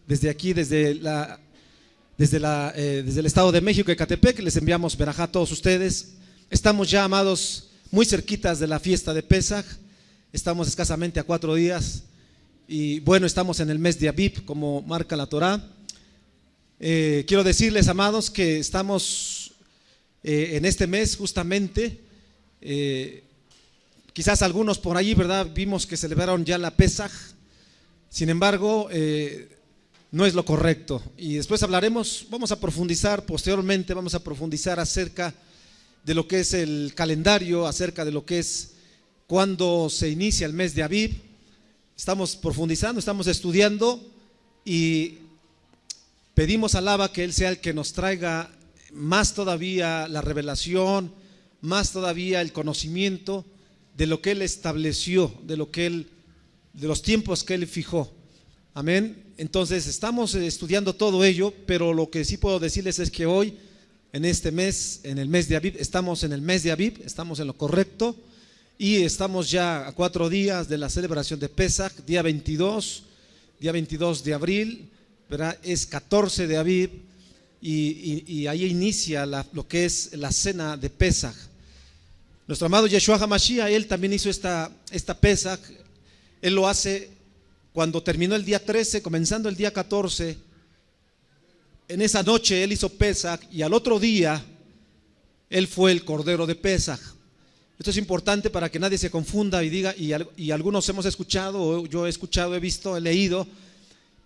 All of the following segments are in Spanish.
Desde aquí, desde el Estado de México, Ecatepec, les enviamos verajá a todos ustedes. Estamos ya, amados, muy cerquitas de la fiesta de Pesaj. Estamos escasamente a 4 días. Y bueno, estamos en el mes de Abib, como marca la Torá. Quiero decirles, amados, que estamos en este mes justamente. Quizás algunos por allí, ¿verdad? Vimos que celebraron ya la Pesaj. Sin embargo, no es lo correcto. Y después vamos a profundizar posteriormente, vamos a profundizar acerca de lo que es el calendario, acerca de lo que es cuando se inicia el mes de Abib. Estamos profundizando, estamos estudiando y pedimos al Abba que Él sea el que nos traiga más todavía la revelación, más todavía el conocimiento de lo que Él estableció, de los tiempos que Él fijó. Amén. Entonces estamos estudiando todo ello, pero lo que sí puedo decirles es que hoy, en este mes, en el mes de Abib, estamos en el mes de Abib, estamos en lo correcto y estamos ya a 4 días de la celebración de Pesaj, día 22 de abril, ¿verdad? Es 14 de Abib y ahí inicia lo que es la cena de Pesaj. Nuestro amado Yeshua HaMashiach, Él también hizo esta Pesaj. Él lo hace cuando terminó el día 13, comenzando el día 14. En esa noche Él hizo Pesaj y al otro día Él fue el Cordero de Pesaj. Esto es importante para que nadie se confunda y diga, y algunos hemos escuchado, o yo he escuchado, he visto, he leído,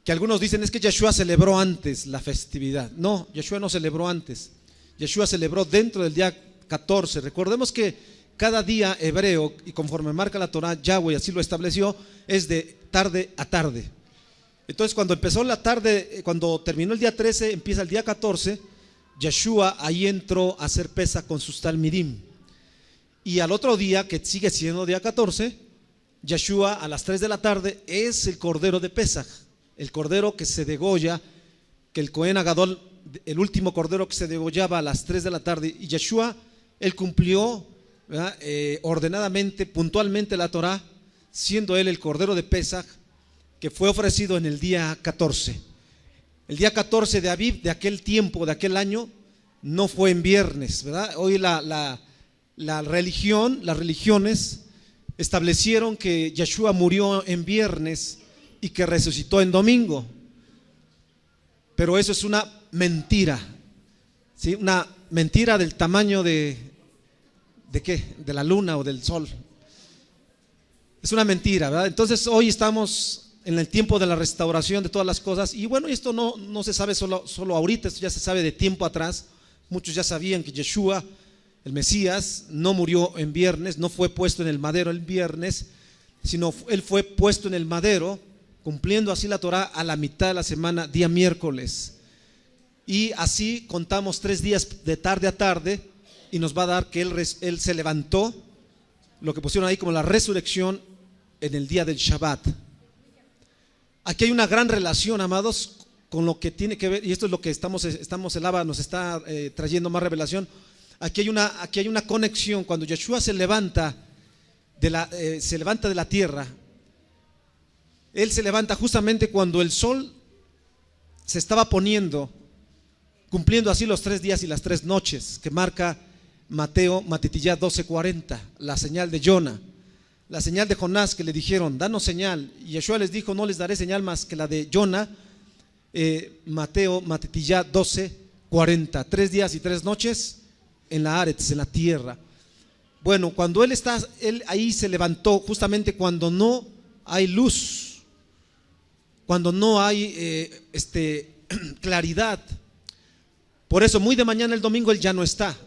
que algunos dicen es que Yeshua celebró antes la festividad. No, Yeshua no celebró antes. Yeshua celebró dentro del día 14. Recordemos que cada día hebreo, y conforme marca la Torah, Yahweh así lo estableció, es de tarde a tarde. Entonces cuando empezó la tarde, cuando terminó el día 13, empieza el día 14, Yeshua ahí entró a hacer Pesaj con sus talmidim. Y al otro día, que sigue siendo día 14, Yeshua a las 3 de la tarde es el Cordero de Pesaj, el Cordero que se degolla, que el Cohen Agadol, el último Cordero que se degollaba a las 3 de la tarde. Y Yeshua, Él cumplió, ordenadamente, puntualmente la Torah, siendo Él el Cordero de Pesaj, que fue ofrecido en el día 14. El día 14 de Abib, de aquel tiempo, de aquel año, no fue en viernes, ¿verdad? Hoy las religiones establecieron que Yeshua murió en viernes y que resucitó en domingo. Pero eso es una mentira, ¿sí? Una mentira del tamaño ¿de qué? De la luna o del sol. Es una mentira, ¿verdad? Entonces hoy estamos en el tiempo de la restauración de todas las cosas. Y bueno, esto no se sabe solo ahorita, esto ya se sabe de tiempo atrás. Muchos ya sabían que Yeshua, el Mesías, no murió en viernes, no fue puesto en el madero el viernes, sino Él fue puesto en el madero, cumpliendo así la Torah a la mitad de la semana, día miércoles. Y así contamos 3 días de tarde a tarde y nos va a dar que Él se levantó, lo que pusieron ahí como la resurrección, en el día del Shabbat. Aquí hay una gran relación, amados, con lo que tiene que ver, y esto es lo que el Abba nos está trayendo más revelación. Aquí hay una conexión. Cuando Yeshua se levanta de la tierra, Él se levanta justamente cuando el sol se estaba poniendo, cumpliendo así los 3 días y las 3 noches, que marca Matitiyá 12:40, la señal de Jonah, la señal de Jonás, que le dijeron, danos señal. Y Yeshua les dijo, no les daré señal más que la de Jonah. Matitiyá 12:40, 3 días y 3 noches en la Aretz, en la tierra. Bueno, cuando él ahí se levantó justamente cuando no hay luz, cuando no hay claridad. Por eso muy de mañana el domingo Él ya no está.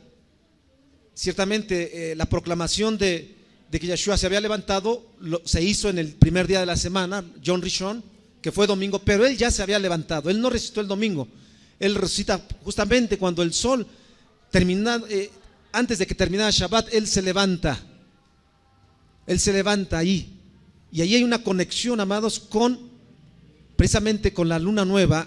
Ciertamente la proclamación de que Yeshua se había levantado se hizo en el primer día de la semana, Yom Rishon, que fue domingo, pero Él ya se había levantado. Él no resucitó el domingo, Él resucita justamente cuando el sol antes de que terminara Shabbat. Él se levanta ahí, y ahí hay una conexión, amados, precisamente con la luna nueva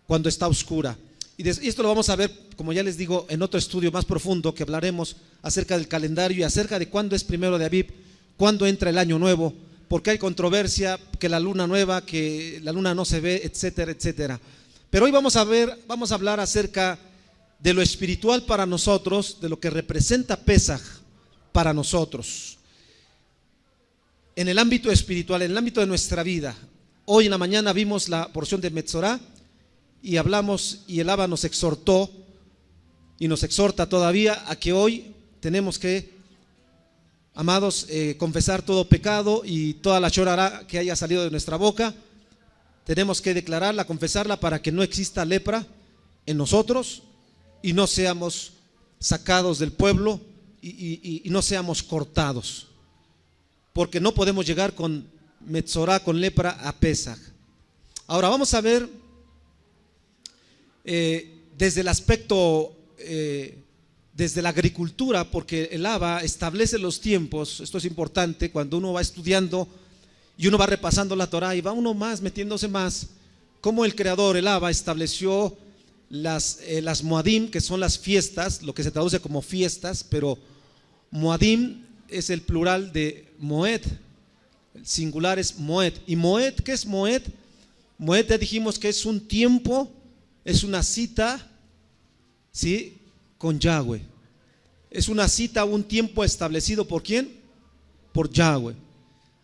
cuando está oscura. Y esto lo vamos a ver, como ya les digo, en otro estudio más profundo, que hablaremos acerca del calendario y acerca de cuándo es primero de Abib, cuándo entra el año nuevo. porque hay controversia, que la luna nueva, que la luna no se ve, etcétera, etcétera. Pero hoy vamos a hablar acerca de lo espiritual para nosotros, de lo que representa Pesaj para nosotros. En el ámbito espiritual, en el ámbito de nuestra vida. Hoy en la mañana vimos la porción de Metzorá y hablamos, y el Abba nos exhortó y nos exhorta todavía a que hoy tenemos que, amados, confesar todo pecado y toda la shorará que haya salido de nuestra boca. Tenemos que declararla, confesarla, para que no exista lepra en nosotros y no seamos sacados del pueblo y no seamos cortados, porque no podemos llegar con Metzorá, con lepra, a Pesaj. Ahora vamos a ver desde el aspecto, desde la agricultura, porque el Abba establece los tiempos. Esto es importante cuando uno va estudiando y uno va repasando la Torah y va uno más metiéndose más, como el Creador, el Abba, estableció las Moadim, que son las fiestas, lo que se traduce como fiestas, pero Moadim es el plural de Moed, el singular es Moed. ¿Y Moed qué es Moed? Moed ya dijimos que es un tiempo, es una cita, ¿sí?, con Yahweh. Es una cita, un tiempo establecido ¿por quién? Por Yahweh.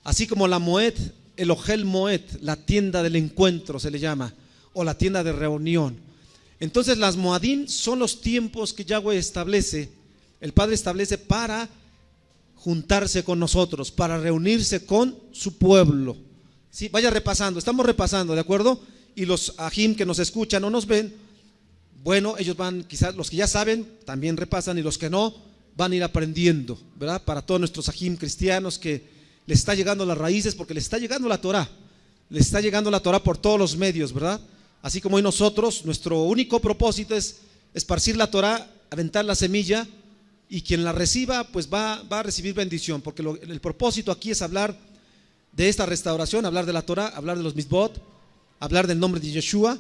Así como la Moed, el Ohel Moed, la tienda del encuentro se le llama, o la tienda de reunión. Entonces las Moadim son los tiempos que Yahweh establece, el Padre establece para juntarse con nosotros, para reunirse con su pueblo. ¿Sí? Vaya repasando, estamos repasando, ¿de acuerdo? Y los ajim que nos escuchan o nos ven, bueno, ellos van, quizás los que ya saben, también repasan, y los que no, van a ir aprendiendo, ¿verdad? Para todos nuestros ajim cristianos que les está llegando las raíces, porque les está llegando la Torah, les está llegando la Torah por todos los medios, ¿verdad? Así como hoy nosotros, nuestro único propósito es esparcir la Torah, aventar la semilla, y quien la reciba pues va a recibir bendición, porque el propósito aquí es hablar de esta restauración, hablar de la Torah, hablar de los mitzvot, hablar del nombre de Yeshua,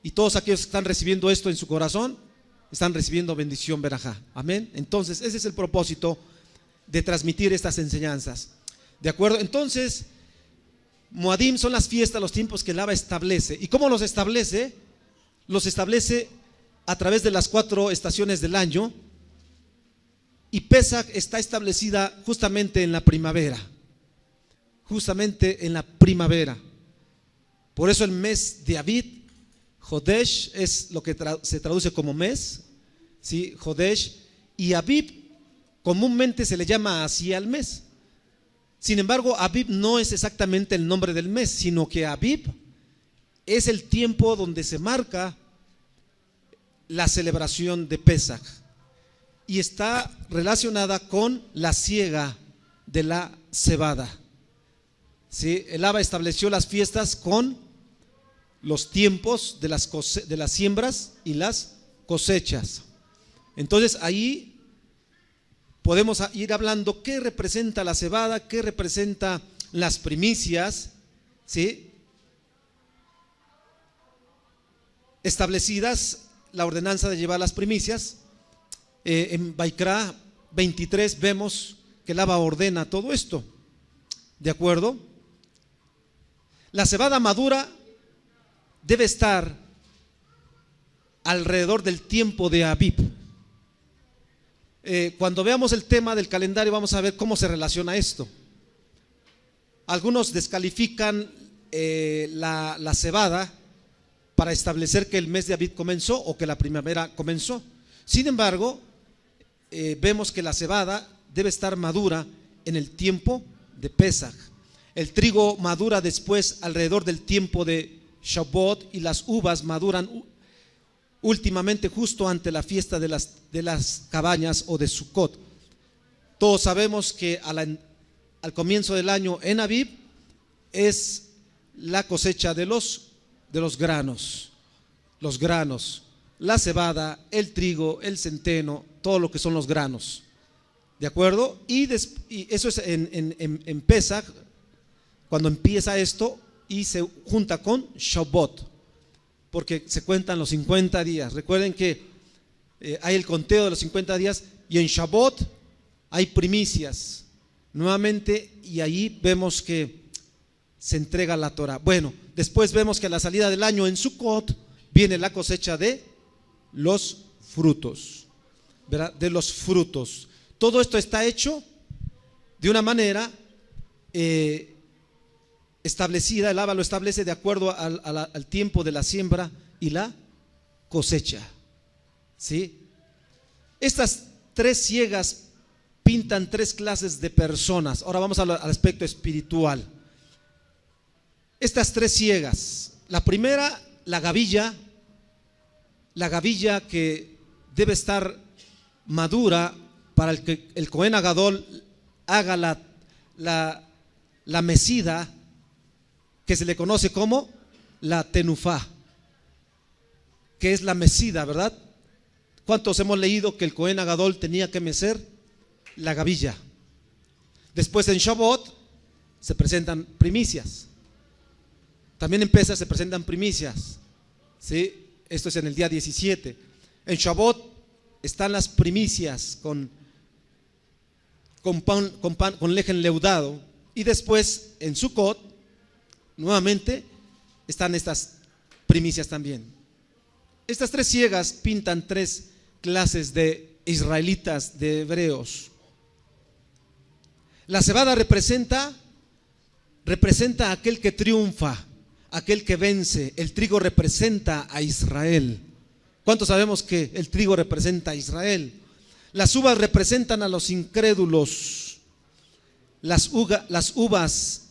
y todos aquellos que están recibiendo esto en su corazón están recibiendo bendición, verajá. Amén. Entonces ese es el propósito de transmitir estas enseñanzas, ¿de acuerdo? Entonces Moadim son las fiestas, los tiempos que el Abba establece. ¿Y cómo los establece? Los establece a través de las 4 estaciones del año. Y Pesaj está establecida justamente en la primavera. Justamente en la primavera. Por eso el mes de Abib, Jodesh, es lo que se traduce como mes, ¿sí? Jodesh. Y Abib comúnmente se le llama así al mes. Sin embargo, Abib no es exactamente el nombre del mes, sino que Abib es el tiempo donde se marca la celebración de Pesaj y está relacionada con la siega de la cebada. ¿Sí? El Abba estableció las fiestas con los tiempos de las siembras y las cosechas. Entonces ahí podemos ir hablando qué representa la cebada, qué representa las primicias, ¿sí?, establecidas, la ordenanza de llevar las primicias. En Baikra 23 vemos que el Abba ordena todo esto, ¿de acuerdo? La cebada madura debe estar alrededor del tiempo de Abib. Cuando veamos el tema del calendario vamos a ver cómo se relaciona esto. Algunos descalifican la cebada para establecer que el mes de Abib comenzó o que la primavera comenzó. Sin embargo, vemos que la cebada debe estar madura en el tiempo de Pesaj. El trigo madura después alrededor del tiempo de Shavuot y las uvas maduran últimamente justo ante la fiesta de las cabañas o de Sukkot. Todos sabemos que al comienzo del año en Abib es la cosecha de los granos, la cebada, el trigo, el centeno, todo lo que son los granos, ¿de acuerdo? Y eso es en Pesaj, cuando empieza esto y se junta con Shavuot, porque se cuentan los 50 días. Recuerden que hay el conteo de los 50 días y en Shavuot hay primicias nuevamente, y ahí vemos que se entrega la Torah. Bueno, después vemos que a la salida del año en Sukkot viene la cosecha de los frutos, ¿verdad? De los frutos. Todo esto está hecho de una manera establecida. El Abba lo establece de acuerdo al tiempo de la siembra y la cosecha, ¿sí? Estas tres siegas pintan tres clases de personas. Ahora vamos al aspecto espiritual. Estas tres siegas, la primera, la gavilla que debe estar madura para que el Cohen Agadol haga la mecida, que se le conoce como la tenufá, que es la mecida, ¿verdad? ¿Cuántos hemos leído que el Cohen Agadol tenía que mecer la gavilla? Después en Shavuot se presentan primicias. También en Pesach se presentan primicias, ¿sí? Esto es en el día 17. En Shavuot están las primicias con pan, con lejen leudado. Y después en Sukkot nuevamente están estas primicias también. Estas tres siegas pintan tres clases de israelitas, de hebreos. La cebada representa a aquel que triunfa, aquel que vence. El trigo representa a Israel. ¿Cuántos sabemos que el trigo representa a Israel? Las uvas representan a los incrédulos. Las uvas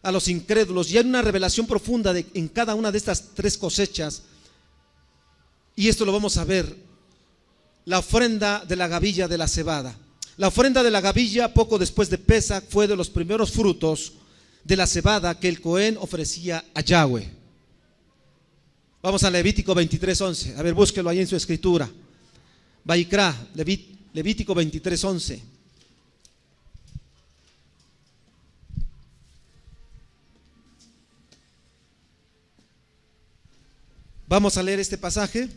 a los incrédulos. Y hay una revelación profunda en cada una de estas tres cosechas. Y esto lo vamos a ver. La ofrenda de la gavilla de la cebada. La ofrenda de la gavilla poco después de Pesach fue de los primeros frutos de la cebada que el Cohen ofrecía a Yahweh. Vamos a Levítico 23:11. A ver, búsquelo ahí en su escritura. Vaikra, Levítico 23:11. Vamos a leer este pasaje.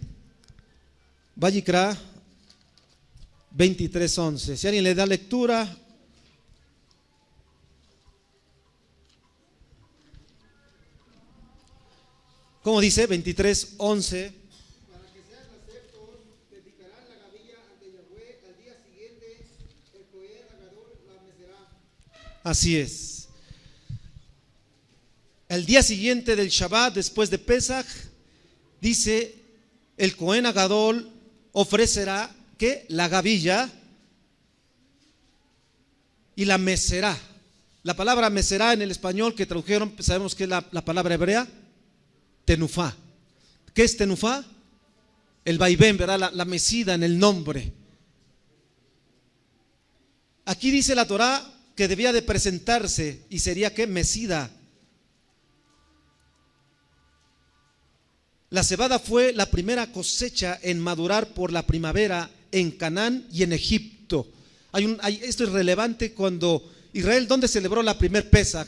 Vaikra 23:11. Si alguien le da lectura. ¿Cómo dice? 23:11. Para que sean aceptos, dedicarán la gavilla ante Yahweh. Al día siguiente, el Cohen Agadol la mecerá. Así es. El día siguiente del Shabbat, después de Pesach, dice el Cohen Agadol ofrecerá que la gavilla y la mecerá. La palabra mecerá en el español que tradujeron, sabemos que es la palabra hebrea tenufá. ¿Qué es tenufá? El vaivén, ¿verdad? La mecida en el nombre. Aquí dice la Torá que debía de presentarse y sería que mecida. La cebada fue la primera cosecha en madurar por la primavera en Canaán y en Egipto. Esto es relevante cuando Israel, ¿dónde celebró la primer Pesach?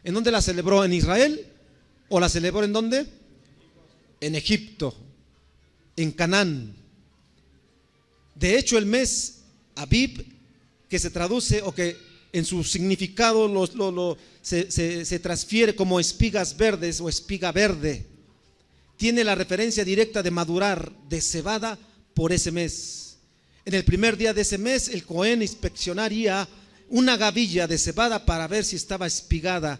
¿En dónde la celebró? ¿En Israel? ¿O la celebró en dónde? En Egipto, en Canaán. De hecho, el mes Abib, que se traduce o que en su significado se transfiere como espigas verdes o espiga verde, tiene la referencia directa de madurar de cebada por ese mes. En el primer día de ese mes, el Cohen inspeccionaría una gavilla de cebada para ver si estaba espigada.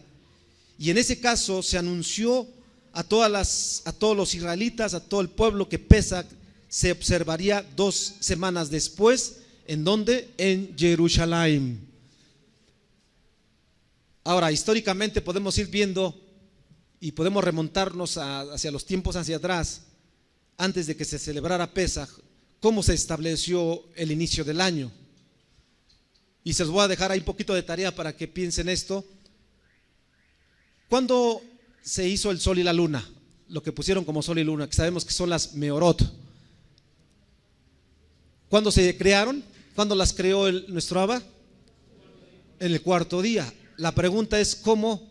Y en ese caso se anunció a todos los israelitas, a todo el pueblo, que Pesach se observaría 2 semanas después. ¿En dónde? En Jerusalén. Ahora, históricamente podemos ir viendo y podemos remontarnos hacia los tiempos hacia atrás, antes de que se celebrara Pesach, cómo se estableció el inicio del año. Y se los voy a dejar ahí un poquito de tarea para que piensen esto. ¿Cuándo se hizo el sol y la luna? Lo que pusieron como sol y luna, que sabemos que son las meorot. ¿Cuándo se crearon? ¿Cuándo las creó nuestro Abba? En el 4.º día. La pregunta es ¿cómo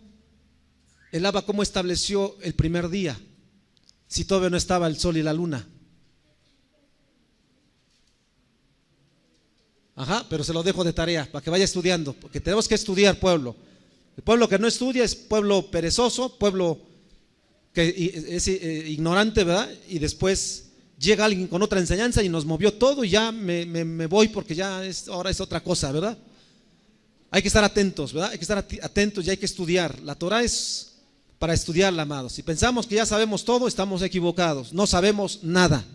el Abba estableció el primer día? Si todavía no estaba el sol y la luna. Ajá, pero se lo dejo de tarea para que vaya estudiando, porque tenemos que estudiar, pueblo. El pueblo que no estudia es pueblo perezoso, pueblo que es ignorante, ¿verdad? Y después llega alguien con otra enseñanza y nos movió todo y ya me voy porque ya ahora es otra cosa, ¿verdad? Hay que estar atentos, ¿verdad? Hay que estar atentos y hay que estudiar. La Torah es para estudiarla, amados. Si pensamos que ya sabemos todo, estamos equivocados. No sabemos nada.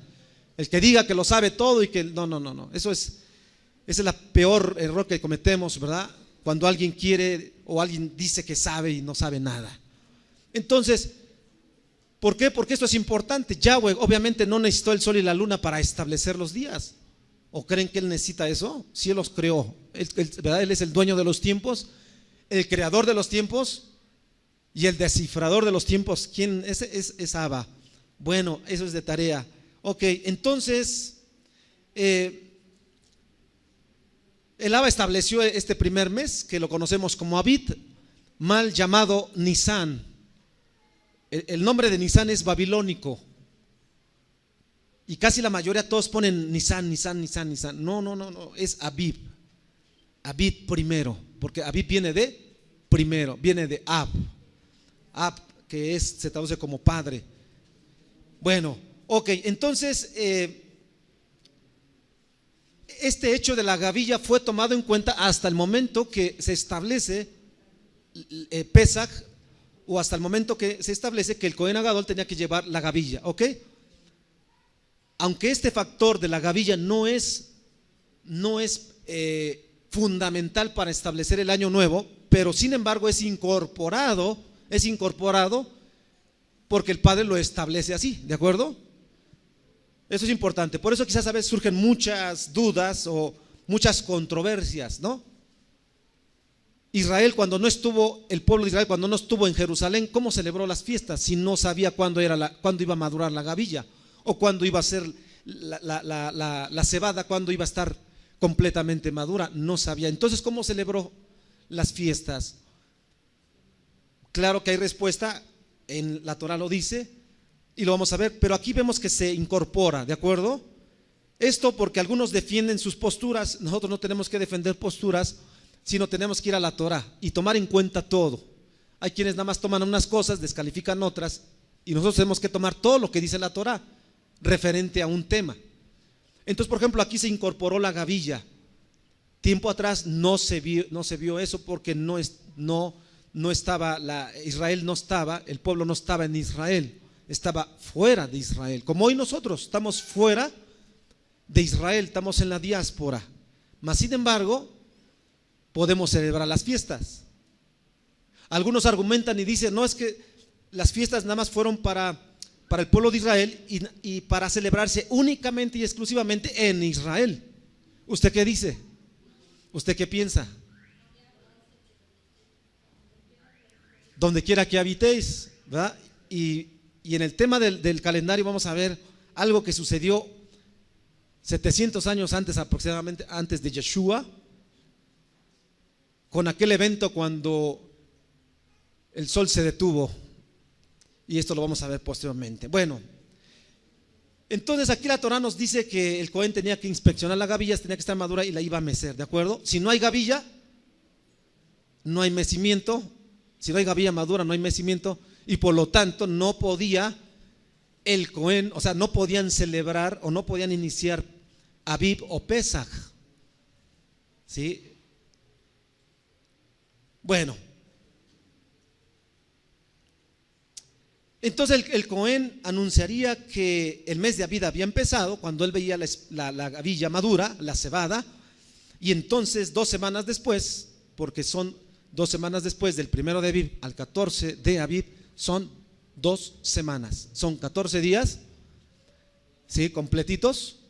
El que diga que lo sabe todo y que no. Ese es el peor error que cometemos, ¿verdad? Cuando alguien quiere o alguien dice que sabe y no sabe nada. Entonces, ¿por qué? Porque esto es importante. Yahweh obviamente no necesitó el sol y la luna para establecer los días. ¿O creen que Él necesita eso? Si Él los creó, ¿verdad? Él es el dueño de los tiempos, el creador de los tiempos y el descifrador de los tiempos. ¿Quién es Abba? Bueno, eso es de tarea. Ok, entonces el Abba estableció este primer mes, que lo conocemos como Abib, mal llamado Nisan. El nombre de Nisan es babilónico. Y casi la mayoría todos ponen Nisan. No, es Abib. Abib primero, porque Abib viene de primero, viene de Ab. Ab, que se traduce como padre. Bueno, ok, entonces este hecho de la gavilla fue tomado en cuenta hasta el momento que se establece Pesaj, o hasta el momento que se establece que el Cohen Agadol tenía que llevar la gavilla, ¿ok? Aunque este factor de la gavilla no es fundamental para establecer el año nuevo, pero sin embargo es incorporado porque el Padre lo establece así, ¿de acuerdo? Eso es importante. Por eso quizás a veces surgen muchas dudas o muchas controversias, ¿no? El pueblo de Israel cuando no estuvo en Jerusalén, ¿cómo celebró las fiestas si no sabía cuándo iba a madurar la gavilla? O cuándo iba a ser la cebada, cuándo iba a estar completamente madura, no sabía. Entonces, ¿cómo celebró las fiestas? Claro que hay respuesta, en la Torah lo dice y lo vamos a ver, pero aquí vemos que se incorpora, ¿de acuerdo? Esto porque algunos defienden sus posturas. Nosotros no tenemos que defender posturas, sino tenemos que ir a la Torah y tomar en cuenta todo. Hay quienes nada más toman unas cosas, descalifican otras, y nosotros tenemos que tomar todo lo que dice la Torah referente a un tema. Entonces, por ejemplo, aquí se incorporó la gavilla. Tiempo atrás no se vio eso porque Israel no estaba, el pueblo no estaba en Israel, estaba fuera de Israel. Como hoy nosotros estamos fuera de Israel, estamos en la diáspora. Mas sin embargo, podemos celebrar las fiestas. Algunos argumentan y dicen, no, es que las fiestas nada más fueron para el pueblo de Israel y para celebrarse únicamente y exclusivamente en Israel. ¿Usted qué dice? ¿Usted qué piensa? Donde quiera que habitéis, ¿verdad? Y en el tema del calendario vamos a ver algo que sucedió 700 años antes, aproximadamente antes de Yeshua, con aquel evento cuando el sol se detuvo. Y esto lo vamos a ver posteriormente. Bueno, entonces aquí la Torah nos dice que el Cohen tenía que inspeccionar la gavilla, tenía que estar madura y la iba a mecer, ¿de acuerdo? Si no hay gavilla, no hay mecimiento. Si no hay gavilla madura, no hay mecimiento. Y por lo tanto no podía el Cohen, o sea, no podían celebrar o no podían iniciar Abib o Pesaj, ¿sí? Bueno, entonces el Cohen anunciaría que el mes de Abib había empezado cuando él veía la gavilla madura, la cebada, y entonces 2 semanas después, porque son 2 semanas después del 1 de Abib al 14 de Abib, son 2 semanas, son 14 días, ¿sí? Completitos.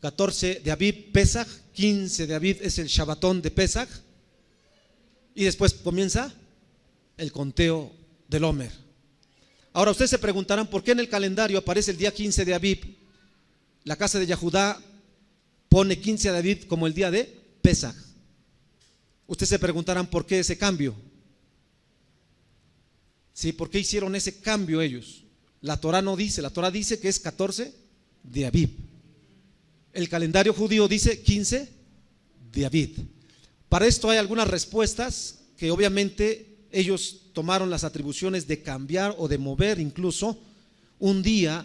14 de Abib, Pesaj, 15 de Abib es el Shabbatón de Pesaj, y después comienza el conteo del Omer. Ahora ustedes se preguntarán por qué en el calendario aparece el día 15 de Abib. La casa de Yahudá pone 15 de Abib como el día de Pesaj. Ustedes se preguntarán por qué ese cambio. ¿Sí? ¿Por qué hicieron ese cambio ellos? La Torah no dice, la Torah dice que es 14 de Abib. El calendario judío dice 15 de Abib. Para esto hay algunas respuestas que obviamente ellos tomaron las atribuciones de cambiar o de mover incluso un día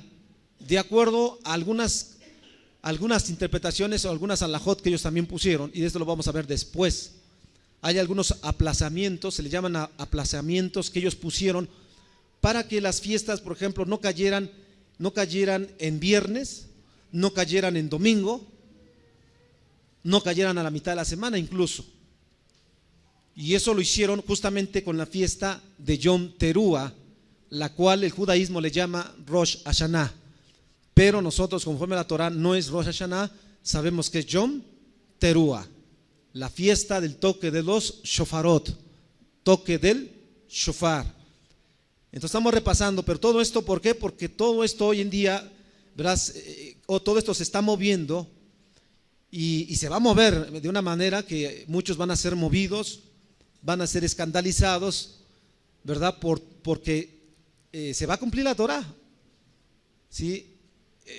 de acuerdo a algunas interpretaciones o algunas alajot que ellos también pusieron, y de esto lo vamos a ver después. Hay algunos aplazamientos, se le llaman aplazamientos que ellos pusieron para que las fiestas, por ejemplo, no cayeran en viernes, no cayeran en domingo, no cayeran a la mitad de la semana incluso. Y eso lo hicieron justamente con la fiesta de Yom Teruah, la cual el judaísmo le llama Rosh Hashanah. Pero nosotros, conforme a la Torah, no es Rosh Hashanah, sabemos que es Yom Teruah, la fiesta del toque de los shofarot, toque del shofar. Entonces estamos repasando, pero todo esto, ¿por qué? Porque todo esto hoy en día, verás, todo esto se está moviendo y se va a mover de una manera que muchos van a ser movidos, van a ser escandalizados, ¿verdad? Porque se va a cumplir la Torah, ¿sí?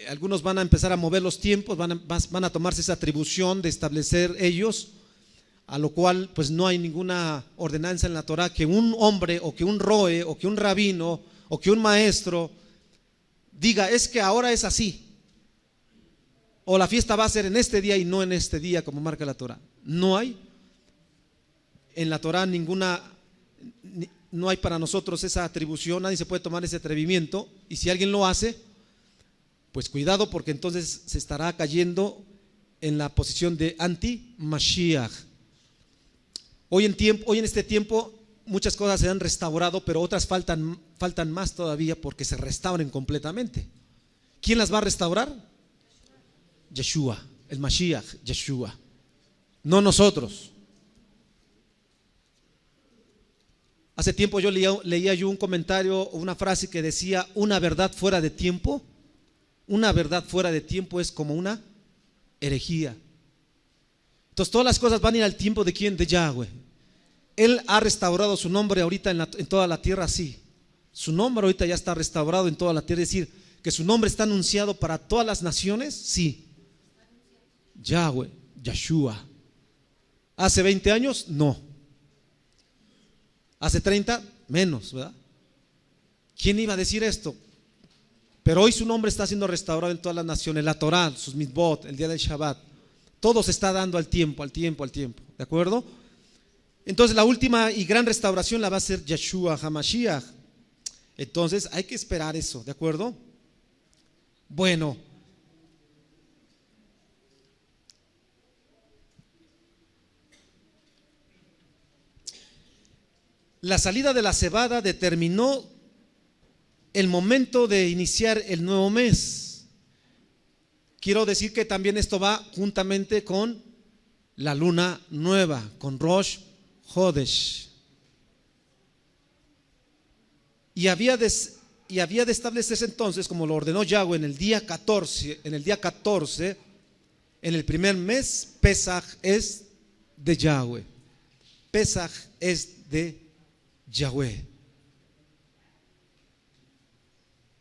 Algunos van a empezar a mover los tiempos, van a tomarse esa atribución de establecer ellos, a lo cual pues no hay ninguna ordenanza en la Torah que un hombre o que un roe o que un rabino o que un maestro diga es que ahora es así, o la fiesta va a ser en este día y no en este día como marca la Torah. No hay en la Torah no hay para nosotros esa atribución, nadie se puede tomar ese atrevimiento, y si alguien lo hace, pues cuidado, porque entonces se estará cayendo en la posición de anti-Mashiach. Hoy en este tiempo muchas cosas se han restaurado, pero otras faltan más todavía porque se restauren completamente. ¿Quién las va a restaurar? Yeshua, el Mashiach, Yeshua, no nosotros. Hace tiempo yo leía yo un comentario o una frase que decía: una verdad fuera de tiempo, una verdad fuera de tiempo es como una herejía. Entonces todas las cosas van a ir al tiempo de ¿quién? De Yahweh. Él ha restaurado su nombre ahorita en toda la tierra, sí. Su nombre ahorita ya está restaurado en toda la tierra, es decir, que su nombre está anunciado para todas las naciones, sí. Yahweh, Yeshua. ¿Hace 20 años? No. ¿Hace 30? Menos, ¿verdad? ¿Quién iba a decir esto? Pero hoy su nombre está siendo restaurado en todas las naciones. La Torah, sus mitzvot, el día del Shabbat, todo se está dando al tiempo, ¿de acuerdo? Entonces la última y gran restauración la va a hacer Yeshua HaMashiach. Entonces hay que esperar eso, ¿de acuerdo? Bueno, la salida de la cebada determinó el momento de iniciar el nuevo mes. Quiero decir que también esto va juntamente con la luna nueva, con Rosh Hodesh. Y había de establecerse entonces, como lo ordenó Yahweh, en el día 14, en el primer mes, Pesaj es de Yahweh. Pesaj es de Yahweh.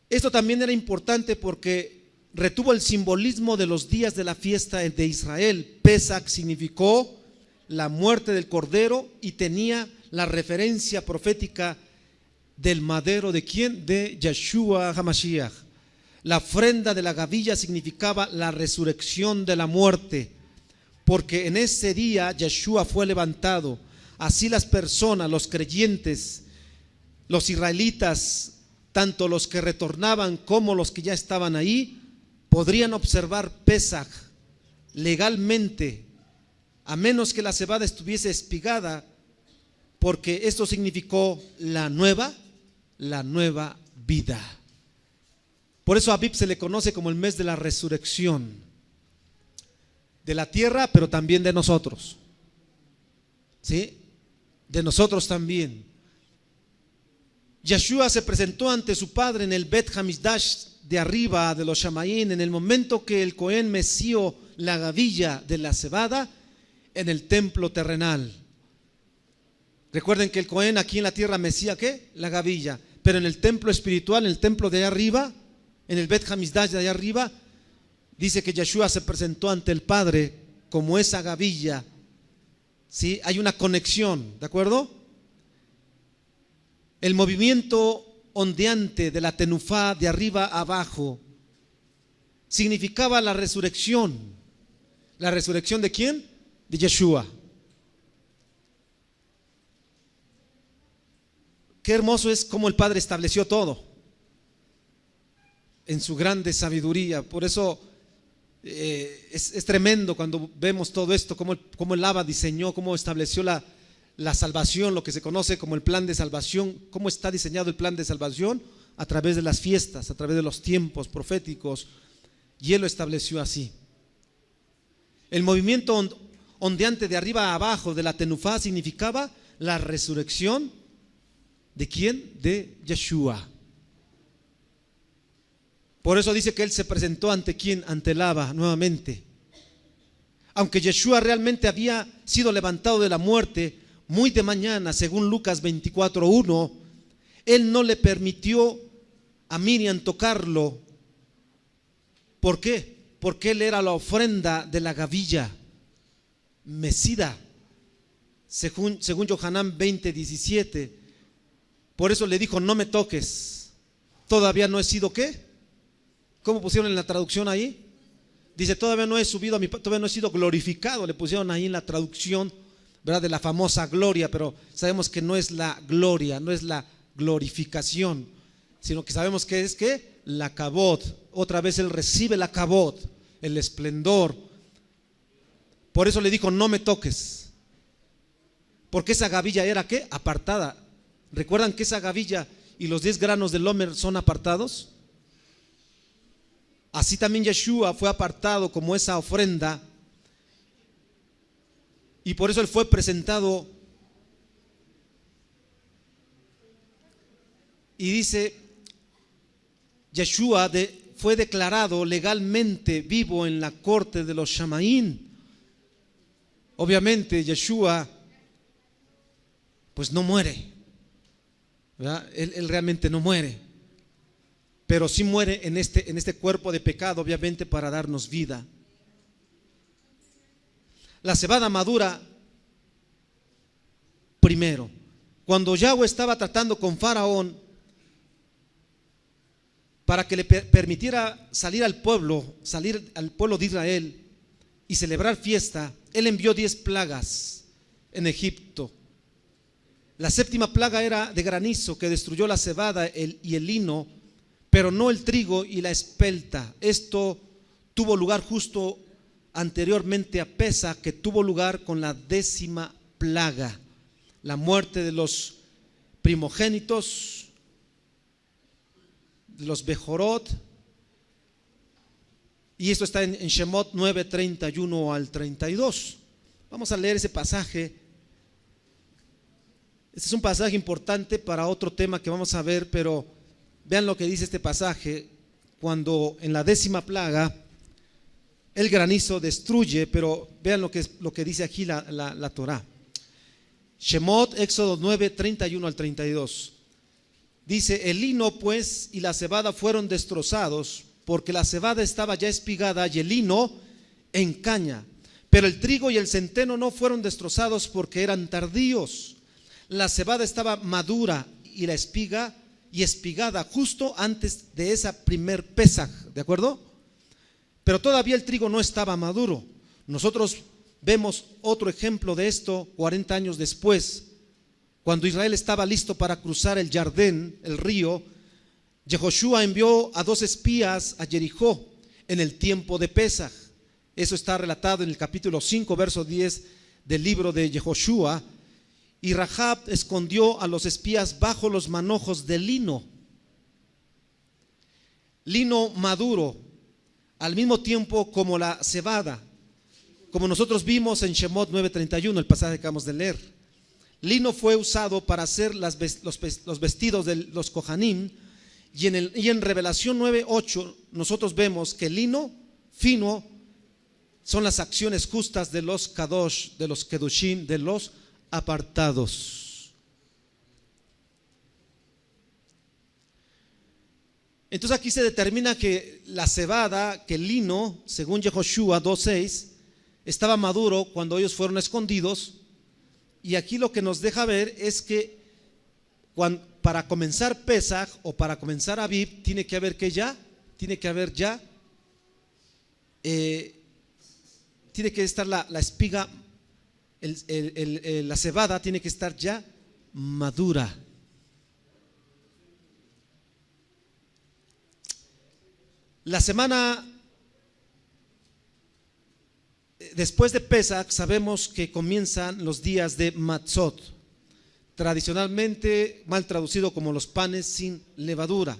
Esto también era importante porque retuvo el simbolismo de los días de la fiesta de Israel. Pesach significó la muerte del cordero y tenía la referencia profética del madero de ¿quién? De Yeshua HaMashiach. La ofrenda de la gavilla significaba la resurrección de la muerte, porque en ese día Yeshua fue levantado. Así las personas, los creyentes, los israelitas, tanto los que retornaban como los que ya estaban ahí, podrían observar Pesaj legalmente, a menos que la cebada estuviese espigada, porque esto significó la nueva vida. Por eso a Abib se le conoce como el mes de la resurrección de la tierra, pero también de nosotros, ¿sí? De nosotros también. Yeshua se presentó ante su padre en el Bet Hamikdash de arriba de los Shamaín, en el momento que el Cohen meció la gavilla de la cebada en el templo terrenal. Recuerden que el Cohen aquí en la tierra mecía ¿qué? La gavilla, pero en el templo espiritual, en el templo de allá arriba, en el Bet Hamikdash de allá arriba, dice que Yeshua se presentó ante el Padre como esa gavilla. ¿Sí? Hay una conexión, ¿de acuerdo? El movimiento ondeante de la tenufá de arriba a abajo significaba la resurrección. ¿La resurrección de quién? De Yeshua. Qué hermoso es cómo el Padre estableció todo en su grande sabiduría. Por eso es tremendo cuando vemos todo esto, cómo el Abba diseñó, cómo estableció la salvación, lo que se conoce como el plan de salvación. Cómo está diseñado el plan de salvación a través de las fiestas, a través de los tiempos proféticos, y Él lo estableció así. El movimiento ondeante de arriba a abajo de la tenufá significaba la resurrección. ¿De quién? De Yeshua. Por eso dice que Él se presentó ante quién, ante el Abba nuevamente. Aunque Yeshua realmente había sido levantado de la muerte muy de mañana, según Lucas 24:1, Él no le permitió a Miriam tocarlo. ¿Por qué? Porque Él era la ofrenda de la gavilla mecida, según Yohanan 20:17. Por eso le dijo: no me toques, todavía no he sido ¿qué? ¿Cómo pusieron en la traducción ahí? Dice: todavía no he subido a mi, todavía no he sido glorificado. Le pusieron ahí en la traducción, ¿verdad?, de la famosa gloria, pero sabemos que no es la gloria, no es la glorificación, sino que sabemos que es ¿qué? La kabod. Otra vez Él recibe la kabod, el esplendor. Por eso le dijo: no me toques, porque esa gavilla era ¿qué? Apartada. ¿Recuerdan que esa gavilla y los 10 granos del homer son apartados? Así también Yeshua fue apartado como esa ofrenda, y por eso Él fue presentado. Y dice: Yeshua fue declarado legalmente vivo en la corte de los Shamaín. Obviamente Yeshua pues no muere, ¿verdad? Él realmente no muere, pero sí muere en este cuerpo de pecado, obviamente para darnos vida. La cebada madura primero. Cuando Yahweh estaba tratando con Faraón para que le permitiera salir al pueblo de Israel y celebrar fiesta, Él envió 10 plagas en Egipto. La 7ª plaga era de granizo, que destruyó la cebada y el lino, pero no el trigo y la espelta. Esto tuvo lugar justo anteriormente a Pesaj, que tuvo lugar con la 10ª plaga, la muerte de los primogénitos, de los Bejorot. Y esto está en Shemot 9:31 al 32. Vamos a leer ese pasaje. Este es un pasaje importante para otro tema que vamos a ver, pero vean lo que dice este pasaje. Cuando en la 10ª plaga el granizo destruye, pero vean lo que dice aquí la Torá. Shemot, Éxodo 9:31 al 32. Dice: el lino pues y la cebada fueron destrozados, porque la cebada estaba ya espigada y el lino en caña, pero el trigo y el centeno no fueron destrozados porque eran tardíos. La cebada estaba madura y la espiga y espigada justo antes de esa primer Pesaj, ¿de acuerdo? Pero todavía el trigo no estaba maduro. Nosotros vemos otro ejemplo de esto 40 años después, cuando Israel estaba listo para cruzar el Jardín, el río. Yehoshua envió a 2 espías a Jericó en el tiempo de Pesaj. Eso está relatado en el capítulo 5, verso 10 del libro de Yehoshua. Y Rahab escondió a los espías bajo los manojos de lino maduro, al mismo tiempo como la cebada, como nosotros vimos en Shemot 9:31, el pasaje que acabamos de leer. Lino fue usado para hacer los vestidos de los Kohanim, y en Revelación 9:8 nosotros vemos que el lino fino son las acciones justas de los Kadosh, de los Kedushim, de los apartados. Entonces aquí se determina que la cebada, que el lino, según Yehoshua 2:6, estaba maduro cuando ellos fueron escondidos. Y aquí lo que nos deja ver es que para comenzar Pesaj o para comenzar Aviv, tiene que haber tiene que estar la espiga, la cebada tiene que estar ya madura. La semana después de Pesaj sabemos que comienzan los días de Matzot, tradicionalmente mal traducido como los panes sin levadura.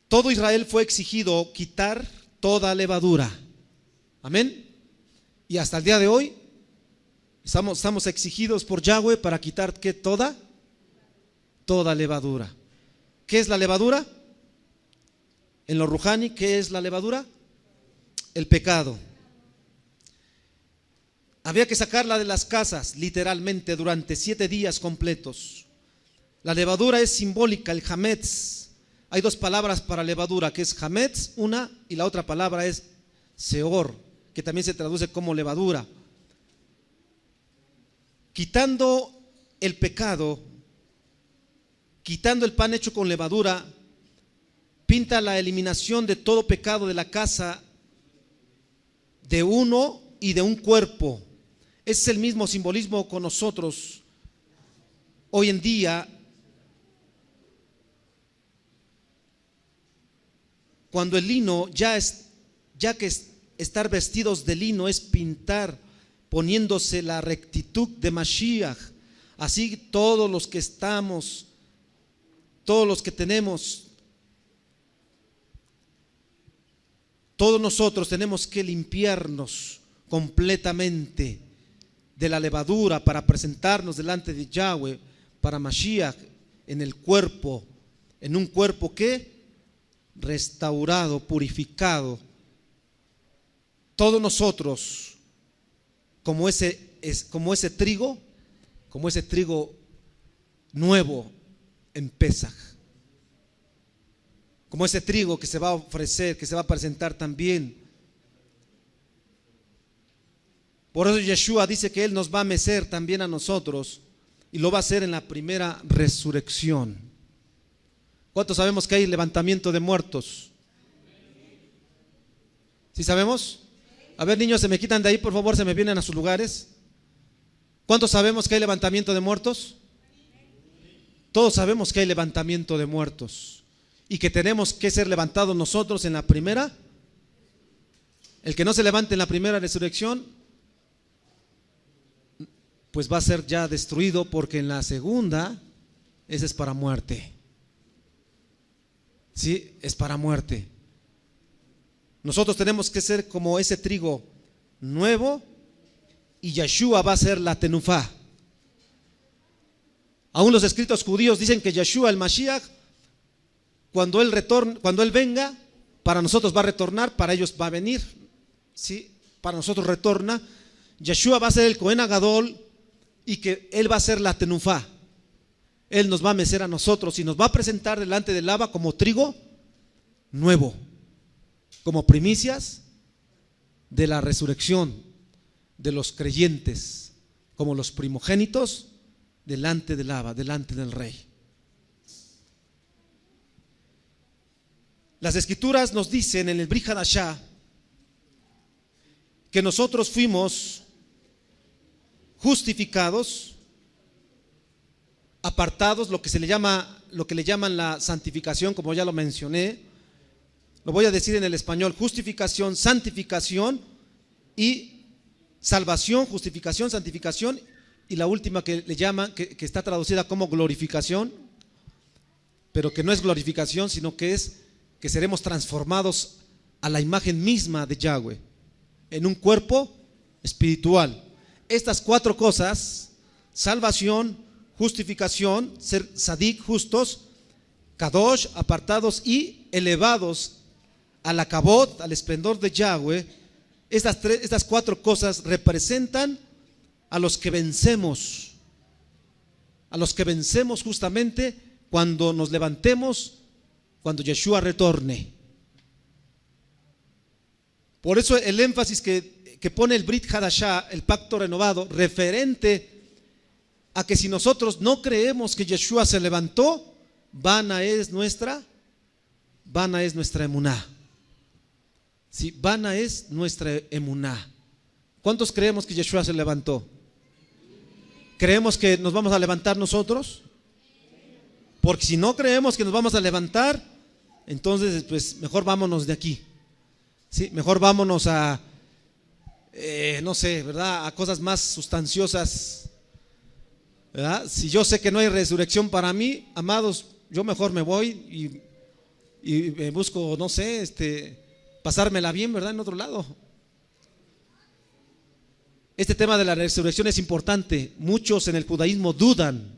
Todo Israel fue exigido quitar toda levadura. Amén. Y hasta el día de hoy estamos exigidos por Yahweh para quitar ¿qué? Toda levadura. ¿Qué es la levadura? En lo Ruhani, ¿qué es la levadura? El pecado. Había que sacarla de las casas literalmente durante 7 días completos. La levadura es simbólica, el hametz. Hay 2 palabras para levadura, que es hametz, una, y la otra palabra es seor, que también se traduce como levadura. Quitando el pecado, quitando el pan hecho con levadura, pinta la eliminación de todo pecado de la casa de uno y de un cuerpo. Ese es el mismo simbolismo con nosotros hoy en día. Cuando el lino ya que estar vestidos de lino es pintar, poniéndose la rectitud de Mashiach. Así todos los que estamos, todos los que tenemos, todos nosotros tenemos que limpiarnos completamente de la levadura para presentarnos delante de Yahweh, para Mashiach, en el cuerpo, en un cuerpo que restaurado, purificado. Todos nosotros, como ese trigo nuevo en Pesaj, como ese trigo que se va a ofrecer, que se va a presentar también. Por eso Yeshua dice que Él nos va a mecer también a nosotros y lo va a hacer en la primera resurrección. ¿Cuántos sabemos que hay levantamiento de muertos? ¿Sí sabemos? A ver, niños, se me quitan de ahí, por favor, se me vienen a sus lugares. ¿Cuántos sabemos que hay levantamiento de muertos? Todos sabemos que hay levantamiento de muertos y que tenemos que ser levantados nosotros en la primera. El que no se levante en la primera resurrección, pues va a ser ya destruido, porque en la segunda, esa es para muerte. Sí, es para muerte. Nosotros tenemos que ser como ese trigo nuevo y Yeshua va a ser la tenufá. Aún los escritos judíos dicen que Yeshua el Mashiach, cuando él venga, para nosotros va a retornar, para ellos va a venir. Sí, para nosotros retorna. Yeshua va a ser el Cohen Agadol y que él va a ser la tenufá. Él nos va a mecer a nosotros y nos va a presentar delante del Abba como trigo nuevo, como primicias de la resurrección de los creyentes, como los primogénitos delante del Abba, delante del Rey. Las escrituras nos dicen en el Brit Hadashah que nosotros fuimos justificados, apartados, lo que le llaman la santificación, como ya lo mencioné. Lo voy a decir en el español: justificación, santificación y salvación, justificación, santificación, y la última que le llaman, que está traducida como glorificación, pero que no es glorificación, sino que es que seremos transformados a la imagen misma de Yahweh, en un cuerpo espiritual. Estas 4 cosas: salvación, justificación, ser sadik, justos, kadosh, apartados y elevados a la kabod, al esplendor de Yahweh. Estas 4 cosas representan a los que vencemos, justamente cuando nos levantemos, cuando Yeshua retorne. Por eso el énfasis que pone el Brit Hadashah, el pacto renovado, referente a que si nosotros no creemos que Yeshua se levantó, vana es nuestra emuná. Sí, vana es nuestra emuná. ¿Cuántos creemos que Yeshua se levantó? ¿Creemos que nos vamos a levantar nosotros? Porque si no creemos que nos vamos a levantar, entonces pues mejor vámonos de aquí. Sí, mejor vámonos a no sé, ¿verdad? A cosas más sustanciosas, ¿verdad? Si yo sé que no hay resurrección para mí, amados, yo mejor me voy y busco, no sé, pasármela bien, ¿verdad? En otro lado. Este tema de la resurrección es importante. Muchos en el judaísmo dudan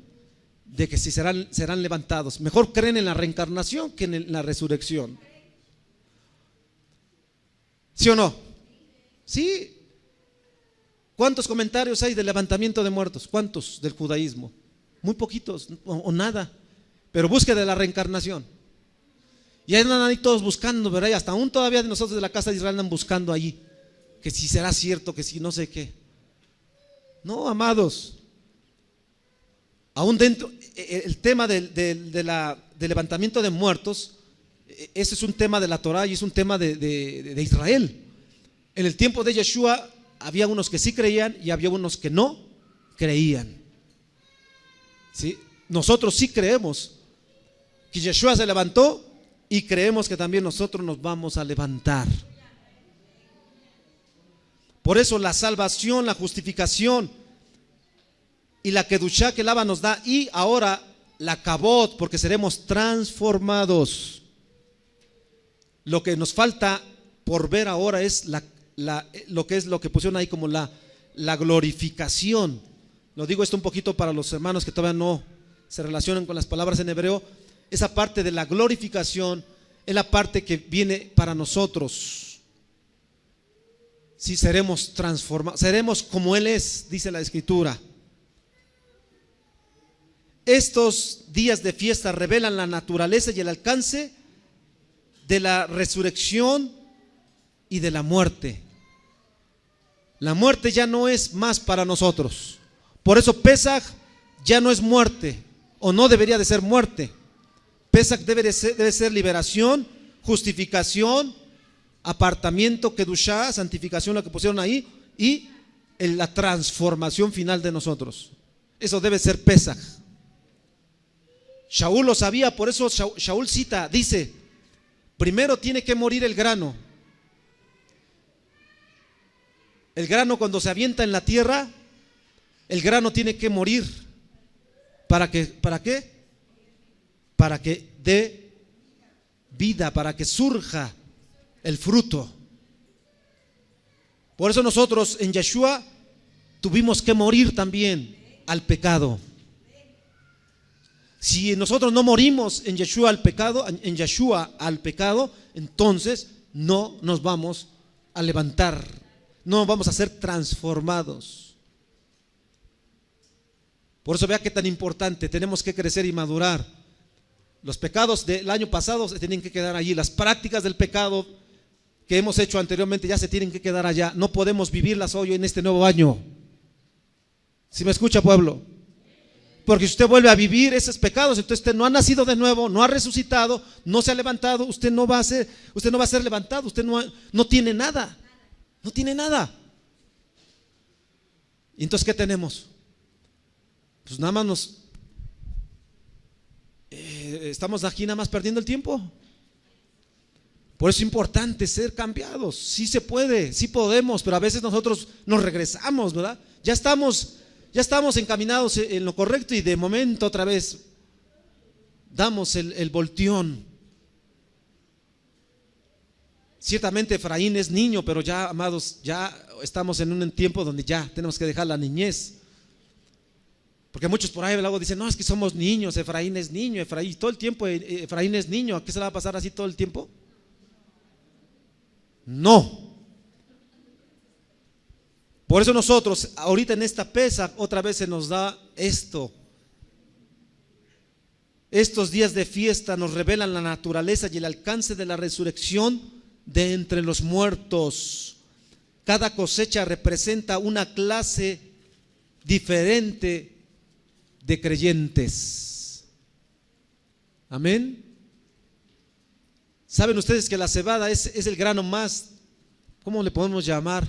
de que si serán levantados. Mejor creen en la reencarnación que en la resurrección. ¿Sí o no? Sí. ¿Cuántos comentarios hay del levantamiento de muertos? ¿Cuántos del judaísmo? Muy poquitos o nada. Pero búsqueda de la reencarnación. Y ahí andan ahí todos buscando, ¿verdad? Y hasta aún todavía de nosotros de la casa de Israel andan buscando allí, que si será cierto, que si no sé qué. No, amados. Aún dentro, el tema del levantamiento de muertos, ese es un tema de la Torah y es un tema de Israel. En el tiempo de Yeshua había unos que sí creían y había unos que no creían. ¿Sí? Nosotros sí creemos que Yeshua se levantó y creemos que también nosotros nos vamos a levantar. Por eso la salvación, la justificación y la kedushá que el Abba nos da, y ahora la kabod, porque seremos transformados. Lo que nos falta por ver ahora es lo que pusieron ahí como la glorificación. Lo digo esto un poquito para los hermanos que todavía no se relacionan con las palabras en hebreo. Esa parte de la glorificación es la parte que viene para nosotros. Sí, seremos transformados, seremos como Él es, dice la Escritura. Estos días de fiesta revelan la naturaleza y el alcance de la resurrección y de la muerte. La muerte ya no es más para nosotros. Por eso Pesaj ya no es muerte, o no debería de ser muerte. Pesaj debe ser liberación, justificación, apartamiento, kedushá, santificación, lo que pusieron ahí, y la transformación final de nosotros. Eso debe ser Pesaj. Shaul lo sabía, por eso Shaul cita, dice: primero tiene que morir el grano. El grano, cuando se avienta en la tierra, el grano tiene que morir. ¿Para qué? Para que dé vida, para que surja el fruto. Por eso nosotros en Yeshua tuvimos que morir también al pecado. Si nosotros no morimos en Yeshua al pecado, entonces no nos vamos a levantar, no vamos a ser transformados. Por eso vea qué tan importante, tenemos que crecer y madurar. Los pecados del año pasado se tienen que quedar allí, las prácticas del pecado que hemos hecho anteriormente ya se tienen que quedar allá. No podemos vivirlas hoy en este nuevo año. ¿Sí me escucha, pueblo? Porque si usted vuelve a vivir esos pecados, entonces usted no ha nacido de nuevo, no ha resucitado, no se ha levantado, usted no va a ser levantado, usted no tiene nada. No tiene nada. ¿Y entonces qué tenemos? Pues nada más estamos aquí nada más perdiendo el tiempo. Por eso es importante ser cambiados. Sí se puede, sí podemos, pero a veces nosotros nos regresamos, ¿verdad? Ya estamos encaminados en lo correcto y de momento otra vez damos el volteón. Ciertamente Efraín es niño, pero ya, amados, ya estamos en un tiempo donde ya tenemos que dejar la niñez. Porque muchos por ahí luego dicen: no, es que somos niños, Efraín es niño, Efraín todo el tiempo Efraín es niño. ¿A qué se le va a pasar así todo el tiempo? No. Por eso nosotros ahorita en esta Pesaj otra vez se nos da esto. Estos días de fiesta nos revelan la naturaleza y el alcance de la resurrección de entre los muertos. Cada cosecha representa una clase diferente de creyentes. Amén. ¿Saben ustedes que la cebada es el grano más, ¿cómo le podemos llamar?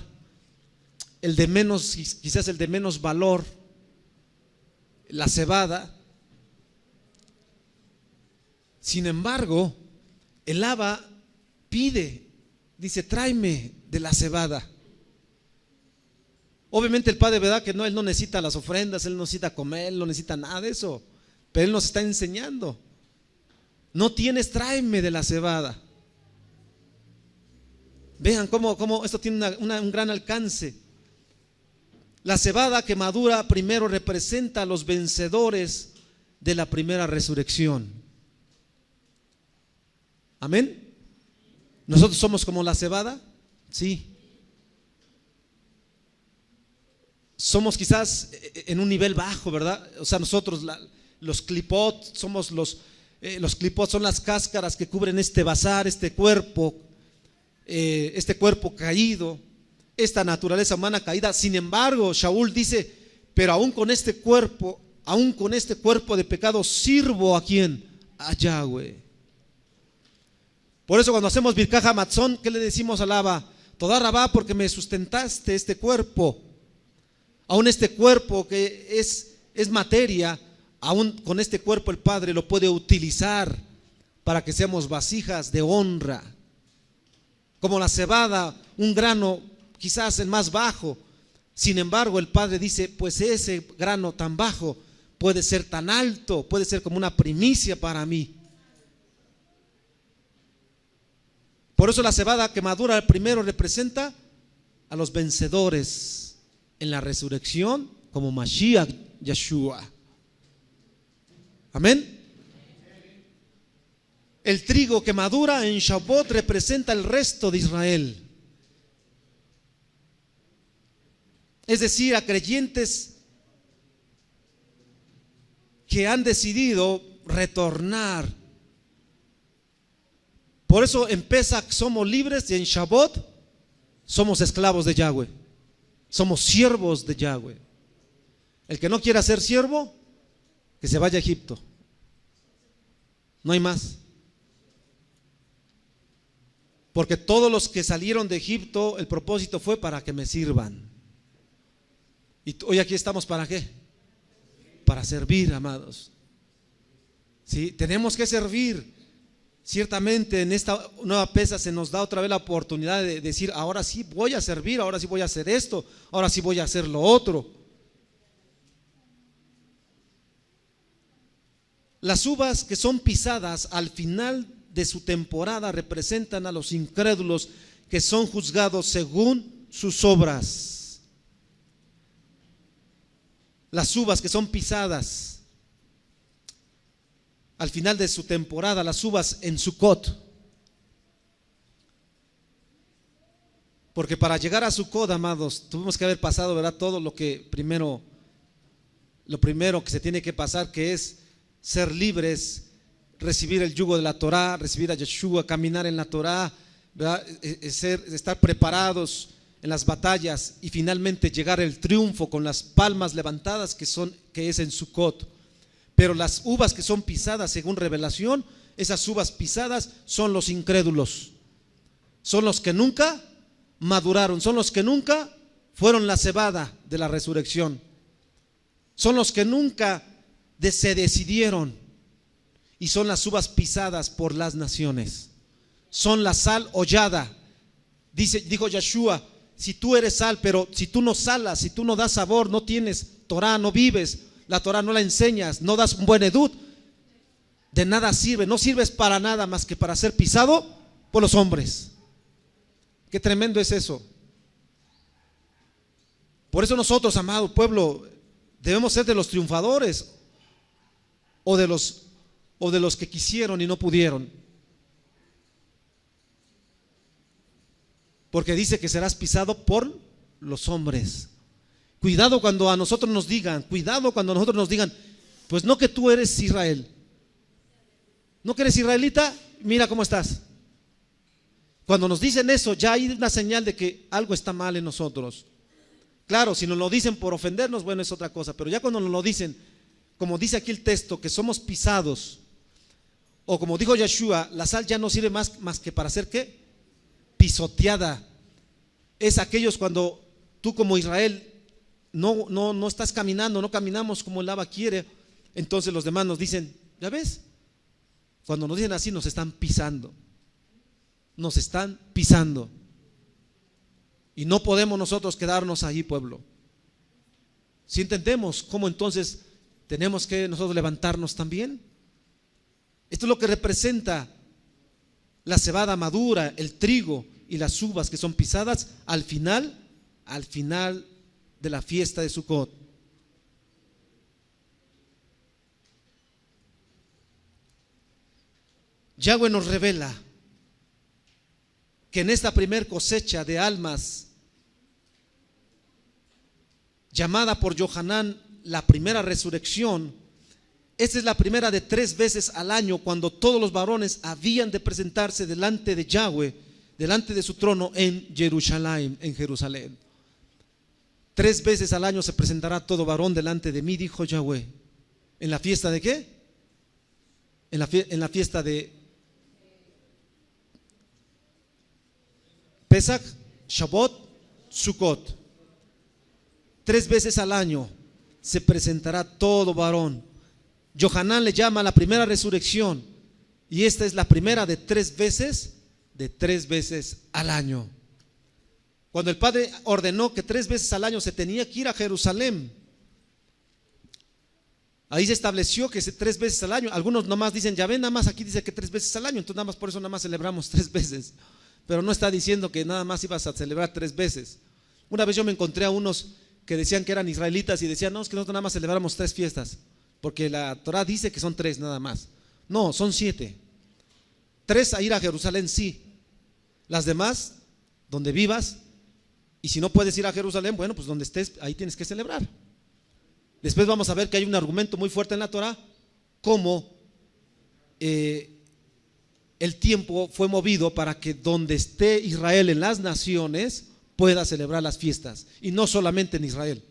El de menos, quizás el de menos valor, la cebada. Sin embargo, el Abba pide, dice, tráeme de la cebada. Obviamente el Padre, ¿verdad? Que no, Él no necesita las ofrendas, Él no necesita comer, Él no necesita nada de eso, pero Él nos está enseñando. No tienes, tráeme de la cebada. Vean cómo esto tiene un gran alcance. La cebada que madura primero representa a los vencedores de la primera resurrección. Amén. ¿Nosotros somos como la cebada? Sí. Somos quizás en un nivel bajo, ¿verdad? O sea, nosotros los clipot, somos los clipot son las cáscaras que cubren este bazar, este cuerpo caído, esta naturaleza humana caída. Sin embargo, Shaul dice, pero aún con este cuerpo de pecado, sirvo ¿a quién? A Yahweh. Por eso cuando hacemos Birkat Hamatzon, ¿qué le decimos al Abba? Toda Rabá, porque me sustentaste este cuerpo. Aún este cuerpo que es materia, aún con este cuerpo el Padre lo puede utilizar para que seamos vasijas de honra. Como la cebada, un grano quizás el más bajo. Sin embargo, el Padre dice, pues ese grano tan bajo puede ser tan alto, puede ser como una primicia para mí. Por eso la cebada que madura primero representa a los vencedores en la resurrección como Mashiach Yeshua. Amén. El trigo que madura en Shavuot representa el resto de Israel. Es decir, a creyentes que han decidido retornar. Por eso en Pesach somos libres y en Shavuot somos esclavos de Yahweh. Somos siervos de Yahweh. El que no quiera ser siervo, que se vaya a Egipto. No hay más. Porque todos los que salieron de Egipto, el propósito fue para que me sirvan. Y hoy aquí estamos ¿para qué? Para servir, amados. ¿Sí? Tenemos que servir. Ciertamente en esta nueva pesa se nos da otra vez la oportunidad de decir, ahora sí voy a servir, ahora sí voy a hacer esto, ahora sí voy a hacer lo otro. Las uvas que son pisadas al final de su temporada representan a los incrédulos que son juzgados según sus obras. Las uvas que son pisadas al final de su temporada, las uvas en Sukkot. Porque para llegar a Sukkot, amados, tuvimos que haber pasado, ¿verdad? Todo lo primero que se tiene que pasar, que es ser libres, recibir el yugo de la Torah, recibir a Yeshua, caminar en la Torah, ¿verdad? Estar preparados en las batallas y finalmente llegar el triunfo con las palmas levantadas que es en Sukkot. Pero las uvas que son pisadas según revelación, esas uvas pisadas son los incrédulos. Son los que nunca maduraron, son los que nunca fueron la cebada de la resurrección. Son los que nunca se decidieron y son las uvas pisadas por las naciones. Son la sal hollada. Dijo Yeshua, si tú eres sal, pero si tú no salas, si tú no das sabor, no tienes Torah, no vives la Torah, no la enseñas, no das un buen edut, de nada sirve, no sirves para nada más que para ser pisado por los hombres. Qué tremendo es eso. Por eso nosotros, amado pueblo, debemos ser de los triunfadores o de los que quisieron y no pudieron. Porque dice que serás pisado por los hombres. Cuidado cuando a nosotros nos digan, pues no que tú eres Israel, no que eres israelita, mira cómo estás. Cuando nos dicen eso, ya hay una señal de que algo está mal en nosotros. Claro, si nos lo dicen por ofendernos, bueno, es otra cosa, pero ya cuando nos lo dicen como dice aquí el texto, que somos pisados, o como dijo Yeshua, la sal ya no sirve más que para ser ¿qué? Pisoteada. Es aquellos cuando tú como Israel no estás caminando, no caminamos como el Abba quiere, entonces los demás nos dicen, ¿ya ves? Cuando nos dicen así, nos están pisando. Nos están pisando. Y no podemos nosotros quedarnos allí, pueblo. Si entendemos cómo entonces tenemos que nosotros levantarnos también. Esto es lo que representa la cebada madura, el trigo y las uvas que son pisadas al final de la fiesta de Sucot. Yahweh nos revela que en esta primer cosecha de almas, llamada por Yohanan la primera resurrección, esta es la primera de 3 veces al año cuando todos los varones habían de presentarse delante de Yahweh, delante de su trono en Jerusalén. 3 veces al año se presentará todo varón delante de mí, dijo Yahweh. ¿En la fiesta de qué? En la fiesta de Pesach, Shavuot, Sukkot. 3 veces al año se presentará todo varón. Yohanan le llama la primera resurrección, y esta es la primera de 3 veces al año. Cuando el Padre ordenó que 3 veces al año se tenía que ir a Jerusalén, ahí se estableció que 3 veces al año. Algunos nomás dicen, ya ven, nada más aquí dice que 3 veces al año, entonces nada más por eso nada más celebramos 3 veces. Pero no está diciendo que nada más ibas a celebrar 3 veces. Una vez yo me encontré a unos que decían que eran israelitas y decían, no, es que nosotros nada más celebramos 3 fiestas, porque la Torah dice que son 3 nada más. No, son 7. 3 a ir a Jerusalén, sí. Las demás, donde vivas, y si no puedes ir a Jerusalén, bueno, pues donde estés, ahí tienes que celebrar. Después vamos a ver que hay un argumento muy fuerte en la Torah, cómo el tiempo fue movido para que donde esté Israel en las naciones pueda celebrar las fiestas, y no solamente en Israel,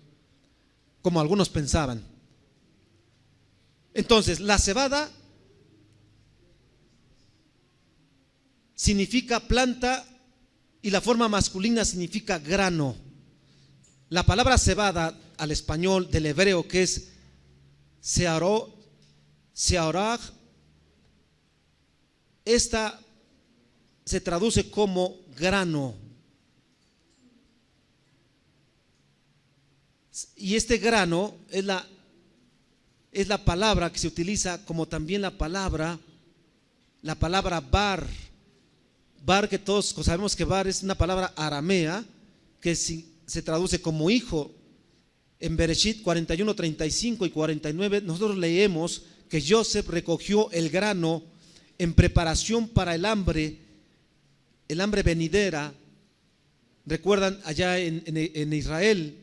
como algunos pensaban. Entonces, la cebada significa planta y la forma masculina significa grano. La palabra cebada al español del hebreo, que es searaj, esta se traduce como grano. Y este grano es la palabra que se utiliza como también la palabra bar. Bar, que todos sabemos que bar es una palabra aramea que se traduce como hijo. En Bereshit 41, 35 y 49 nosotros leemos que Joseph recogió el grano en preparación para el hambre venidera. Recuerdan allá en Israel,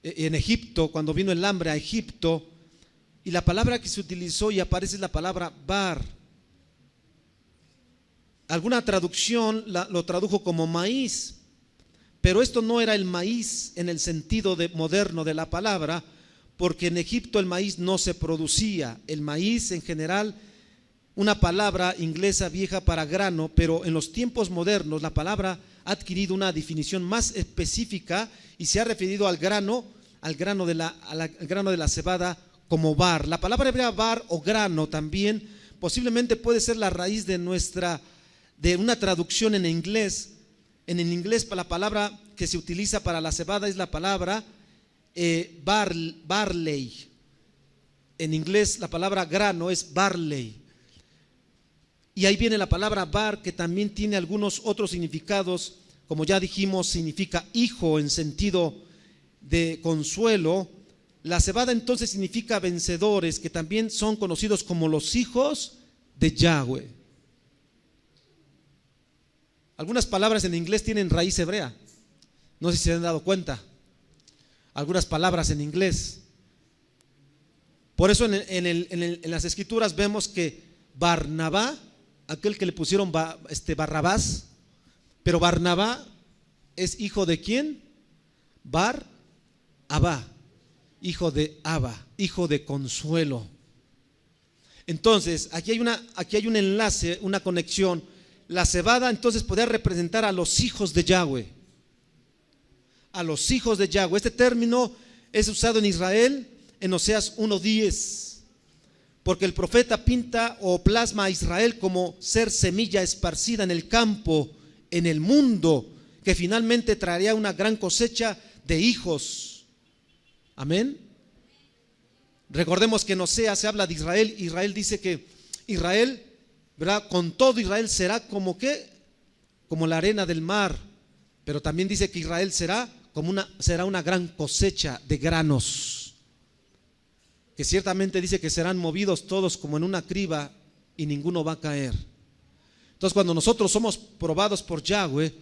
en Egipto, cuando vino el hambre a Egipto, y la palabra que se utilizó y aparece es la palabra bar. Alguna traducción lo tradujo como maíz, pero esto no era el maíz en el sentido moderno de la palabra, porque en Egipto el maíz no se producía. El maíz en general, una palabra inglesa vieja para grano, pero en los tiempos modernos la palabra ha adquirido una definición más específica y se ha referido al grano de la cebada como bar. La palabra hebrea bar o grano también posiblemente puede ser la raíz de una traducción en inglés. En el inglés la palabra que se utiliza para la cebada es la palabra barley. En inglés la palabra grano es barley. Y ahí viene la palabra bar, que también tiene algunos otros significados. Como ya dijimos, significa hijo en sentido de consuelo. La cebada entonces significa vencedores, que también son conocidos como los hijos de Yahweh. Algunas palabras en inglés tienen raíz hebrea. No sé si se han dado cuenta. Algunas palabras en inglés. Por eso en las escrituras vemos que Barnabá, aquel que le pusieron Barrabás, pero Barnabá es hijo de ¿quién? Bar-Abá. hijo de Abba, hijo de consuelo. Entonces, aquí hay un enlace, una conexión. La cebada entonces podría representar a los hijos de Yahweh. A los hijos de Yahweh. Este término es usado en Israel en Oseas 1:10, porque el profeta pinta o plasma a Israel como ser semilla esparcida en el campo, en el mundo, que finalmente traería una gran cosecha de hijos. Amén. Recordemos que en Oseas se habla de Israel. Israel dice que Israel, ¿verdad? Con todo Israel será como ¿qué? Como la arena del mar. Pero también dice que Israel será una gran cosecha de granos. Que ciertamente dice que serán movidos todos como en una criba y ninguno va a caer. Entonces, cuando nosotros somos probados por Yahweh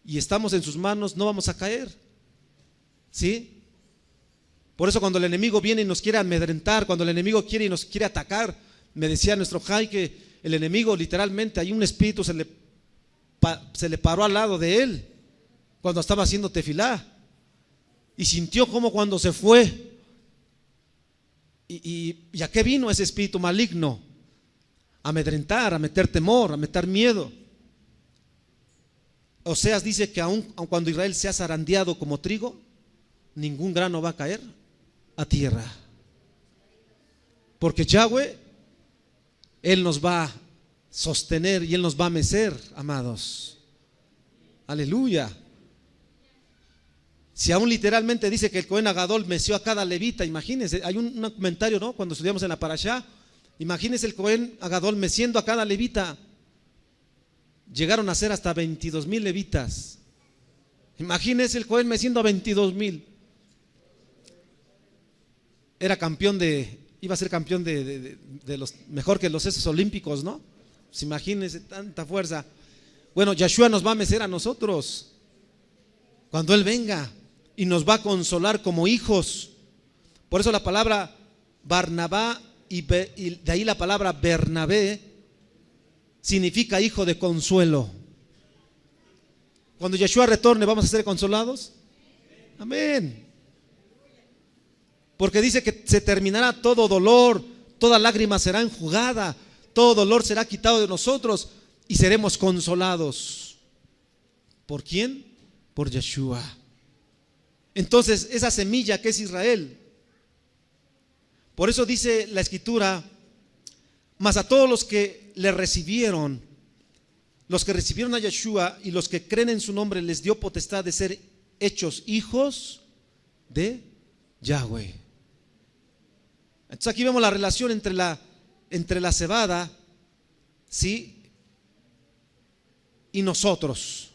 y estamos en sus manos, no vamos a caer. ¿Sí? Por eso cuando el enemigo viene y nos quiere amedrentar, cuando el enemigo quiere y nos quiere atacar, me decía nuestro Jai que el enemigo literalmente, hay un espíritu se le paró al lado de él cuando estaba haciendo tefilá y sintió como cuando se fue. ¿Y a qué vino ese espíritu maligno? A amedrentar, a meter temor, a meter miedo. Oseas dice que aun cuando Israel sea zarandeado como trigo, ningún grano va a caer a tierra, porque Yahweh, Él nos va a sostener y Él nos va a mecer, amados. Aleluya. Si aún literalmente dice que el Cohen Agadol meció a cada levita, imagínense, hay un comentario, ¿no? Cuando estudiamos en la Parashá, imagínense el Cohen Agadol meciendo a cada levita. Llegaron a ser hasta 22,000 levitas. Imagínense el Cohen meciendo a 22,000. Iba a ser campeón de los, mejor que los esos olímpicos, ¿no? Pues imagínense tanta fuerza. Bueno, Yahshua nos va a mecer a nosotros cuando Él venga y nos va a consolar como hijos. Por eso la palabra Barnabá y de ahí la palabra Bernabé significa hijo de consuelo. Cuando Yahshua retorne, ¿vamos a ser consolados? Amén. Porque dice que se terminará todo dolor, toda lágrima será enjugada, todo dolor será quitado de nosotros y seremos consolados. ¿Por quién? Por Yahshua. Entonces, esa semilla que es Israel. Por eso dice la Escritura, mas a todos los que le recibieron, los que recibieron a Yahshua y los que creen en su nombre, les dio potestad de ser hechos hijos de Yahweh. Entonces aquí vemos la relación entre la cebada, ¿sí?, y nosotros,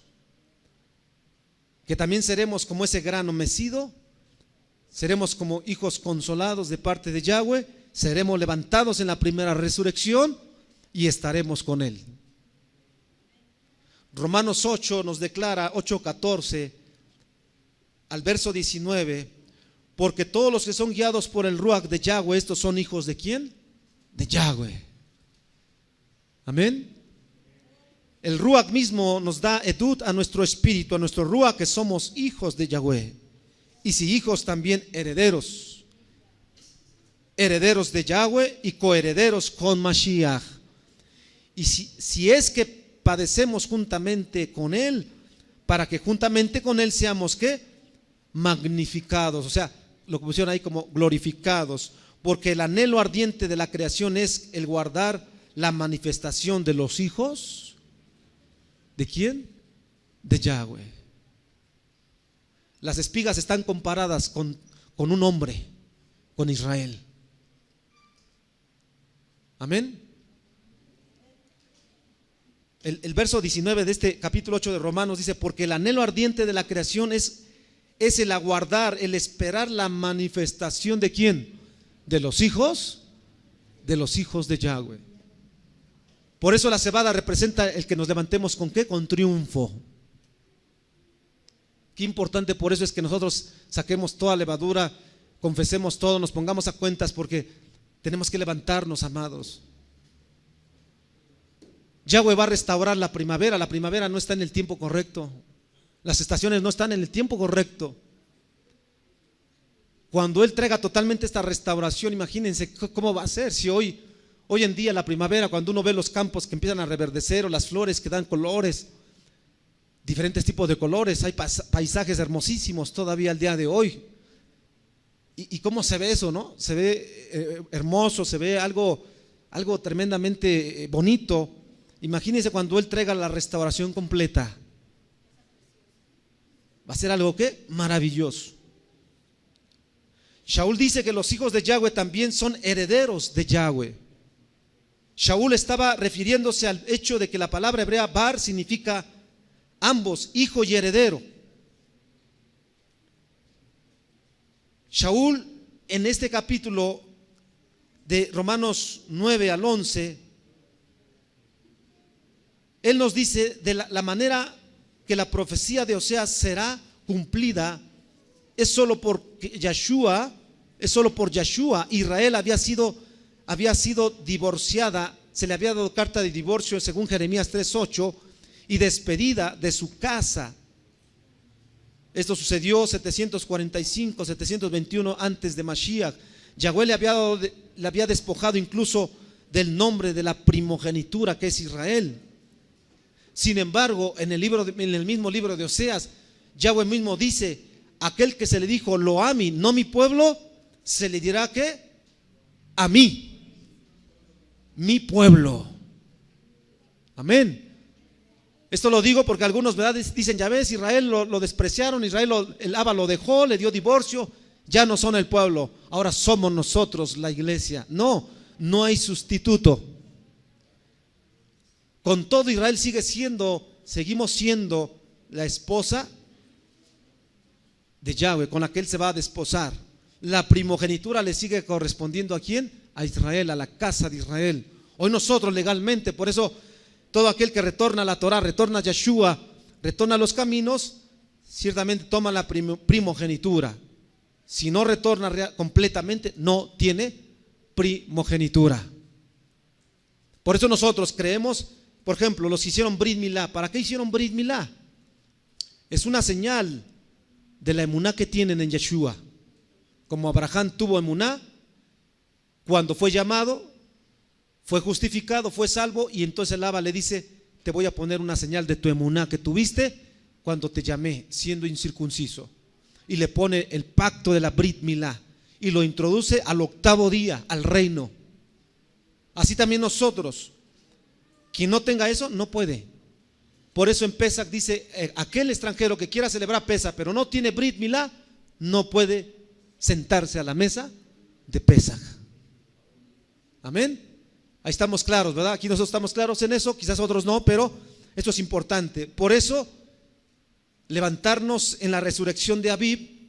que también seremos como ese grano mecido, seremos como hijos consolados de parte de Yahweh, seremos levantados en la primera resurrección y estaremos con Él. Romanos 8 nos declara, 8:14 al verso 19, porque todos los que son guiados por el Ruach de Yahweh, estos son hijos ¿de quién? De Yahweh. Amén. El Ruach mismo nos da edut a nuestro espíritu, a nuestro Ruach, que somos hijos de Yahweh. Y si hijos, también herederos. Herederos de Yahweh y coherederos con Mashiach. Y si es que padecemos juntamente con Él, para que juntamente con Él seamos ¿qué? Magnificados. O sea, lo que pusieron ahí como glorificados. Porque el anhelo ardiente de la creación es el guardar la manifestación de los hijos. ¿De quién? De Yahweh. Las espigas están comparadas con un hombre, con Israel. Amén. El verso 19 de este capítulo 8 de Romanos dice, porque el anhelo ardiente de la creación es el aguardar, el esperar la manifestación ¿de quién? De los hijos de Yahweh. Por eso la cebada representa el que nos levantemos ¿con qué? Con triunfo. Qué importante por eso es que nosotros saquemos toda levadura, confesemos todo, nos pongamos a cuentas, porque tenemos que levantarnos, amados. Yahweh va a restaurar la primavera no está en el tiempo correcto. Las estaciones no están en el tiempo correcto. Cuando Él traiga totalmente esta restauración, imagínense cómo va a ser. Si hoy en día, la primavera, cuando uno ve los campos que empiezan a reverdecer o las flores que dan colores, diferentes tipos de colores, hay paisajes hermosísimos todavía al día de hoy. ¿Y cómo se ve eso, no? Se ve hermoso, se ve algo tremendamente bonito. Imagínense cuando Él traiga la restauración completa. Va a ser algo que maravilloso. Shaul dice que los hijos de Yahweh también son herederos de Yahweh. Shaul estaba refiriéndose al hecho de que la palabra hebrea bar significa ambos, hijo y heredero. Shaul, en este capítulo de Romanos 9 al 11, él nos dice de la manera que la profecía de Oseas será cumplida, es solo por Yeshua, Israel había sido divorciada, se le había dado carta de divorcio según Jeremías 3:8 y despedida de su casa. Esto sucedió 745, 721 antes de Mashiach. Yahweh le había despojado incluso del nombre de la primogenitura que es Israel. Sin embargo, en el mismo libro de Oseas, Yahweh mismo dice: aquel que se le dijo lo ami, no mi pueblo, se le dirá que a mí, mi pueblo. Amén. Esto lo digo porque algunos, ¿verdad?, dicen: ya ves, Israel lo despreciaron, el Abba lo dejó, le dio divorcio, ya no son el pueblo, ahora somos nosotros la iglesia. No hay sustituto. Con todo, Israel seguimos siendo la esposa de Yahweh, con la que Él se va a desposar. La primogenitura le sigue correspondiendo ¿a quién? A Israel, a la casa de Israel. Hoy nosotros legalmente, por eso todo aquel que retorna a la Torah, retorna a Yeshua, retorna a los caminos, ciertamente toma la primogenitura. Si no retorna completamente, no tiene primogenitura. Por eso nosotros creemos, por ejemplo, los que hicieron Brit Milá. ¿Para qué hicieron Brit Milá? Es una señal de la emuná que tienen en Yeshua. Como Abraham tuvo emuná, cuando fue llamado, fue justificado, fue salvo, y entonces el Abba le dice: te voy a poner una señal de tu emuná que tuviste cuando te llamé siendo incircunciso. Y le pone el pacto de la Brit Milá y lo introduce al 8º día al reino. Así también nosotros, quien no tenga eso no puede. Por eso en Pesach dice: aquel extranjero que quiera celebrar Pesach pero no tiene Brit Milá, no puede sentarse a la mesa de Pesach. Amén. Ahí estamos claros, ¿verdad? Aquí nosotros estamos claros en eso, quizás otros no, pero esto es importante. Por eso, levantarnos en la resurrección de Abib,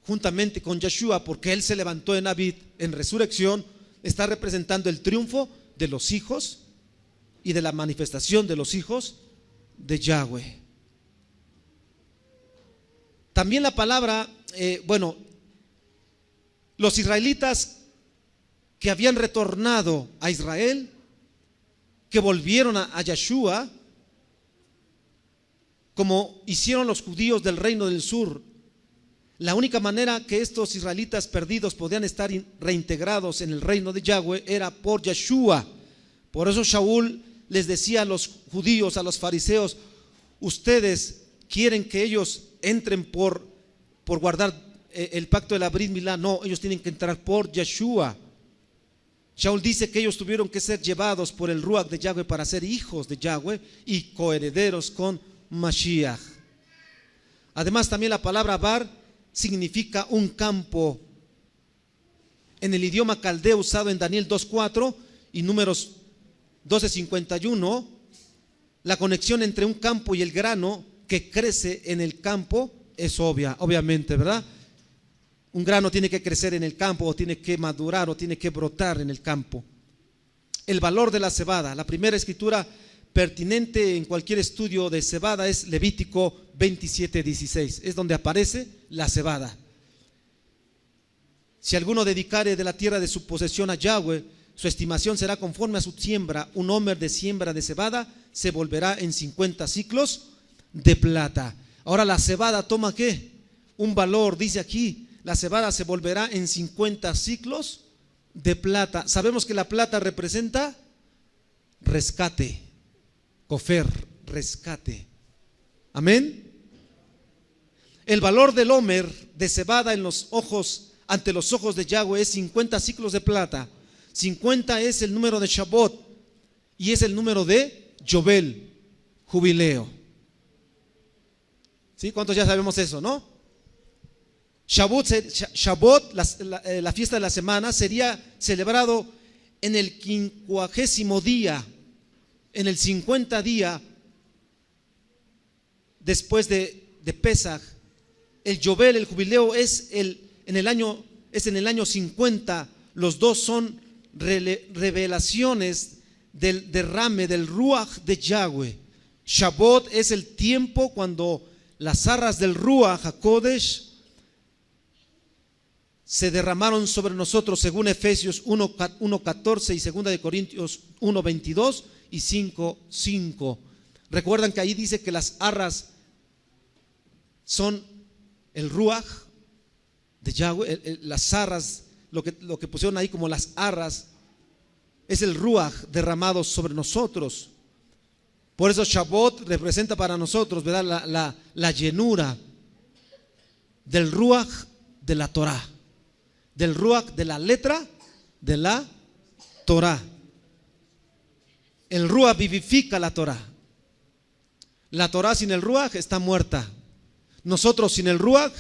juntamente con Yeshua, porque Él se levantó en Abib, en resurrección, está representando el triunfo de los hijos y de la manifestación de los hijos de Yahweh. También la palabra, los israelitas que habían retornado a Israel, que volvieron a Yeshua, como hicieron los judíos del reino del sur. La única manera que estos israelitas perdidos podían estar reintegrados en el reino de Yahweh era por Yeshua. Por eso Shaul les decía a los judíos, a los fariseos: ustedes quieren que ellos entren por guardar el pacto de la Brit Milá. No, ellos tienen que entrar por Yeshua. Shaul dice que ellos tuvieron que ser llevados por el Ruach de Yahweh para ser hijos de Yahweh y coherederos con Mashiach. Además, también la palabra bar significa un campo. En el idioma caldeo usado en Daniel 2:4 y Números 12:51, la conexión entre un campo y el grano que crece en el campo es obviamente, ¿verdad? Un grano tiene que crecer en el campo, o tiene que madurar, o tiene que brotar en el campo. El valor de la cebada. La primera escritura pertinente en cualquier estudio de cebada es Levítico 27:16. Es donde aparece la cebada. Si alguno dedicare de la tierra de su posesión a Yahweh, su estimación será conforme a su siembra. Un homer de siembra de cebada se volverá en 50 siclos de plata. Ahora, la cebada toma ¿qué? Un valor, dice aquí, la cebada se volverá en 50 ciclos de plata. Sabemos que la plata representa rescate, cofer, rescate. Amén. El valor del homer de cebada en los ojos, ante los ojos de Yahweh, es 50 ciclos de plata. 50 es el número de Shavuot y es el número de Yobel, jubileo. ¿Sí? ¿Cuántos ya sabemos eso, no? Shavuot, la fiesta de la semana, sería celebrado en el 50º día, en el 50 día después de Pesaj. El Yobel, el jubileo, es en el año 50. Los dos son revelaciones del derrame del Ruach de Yahweh. Shavuot es el tiempo cuando las arras del Ruach HaKodesh se derramaron sobre nosotros, según Efesios 1:14 y 2 de Corintios 1:22 y 5:5. Recuerdan que ahí dice que las arras son el Ruach de Yahweh, las arras, lo que pusieron ahí como las arras, es el Ruach derramado sobre nosotros. Por eso Shavuot representa para nosotros, ¿verdad?, la llenura del Ruach de la Torah, del Ruach de la letra de la Torah. El Ruach vivifica la Torah. La Torah sin el Ruach está muerta. Nosotros sin el Ruach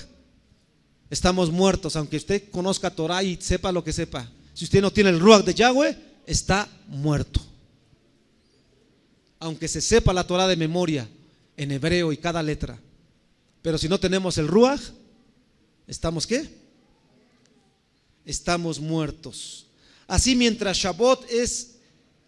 estamos muertos, aunque usted conozca Torah y sepa lo que sepa. Si usted no tiene el Ruach de Yahweh, está muerto. Aunque se sepa la Torah de memoria en hebreo y cada letra, pero si no tenemos el Ruach, ¿estamos qué? Estamos muertos. Así, mientras Shavuot es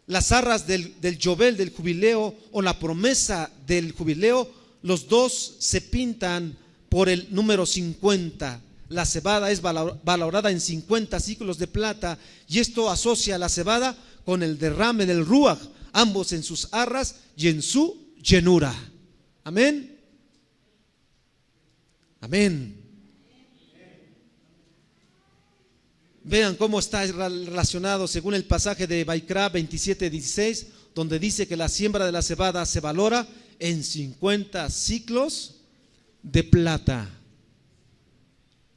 las arras del Yobel, del jubileo, o la promesa del jubileo, los dos se pintan por el número 50. La cebada es valorada en 50 ciclos de plata, y esto asocia a la cebada con el derrame del Ruach, ambos en sus arras y en su llenura. Amén. Amén. Vean cómo está relacionado según el pasaje de Baikra 27:16, donde dice que la siembra de la cebada se valora en 50 ciclos de plata.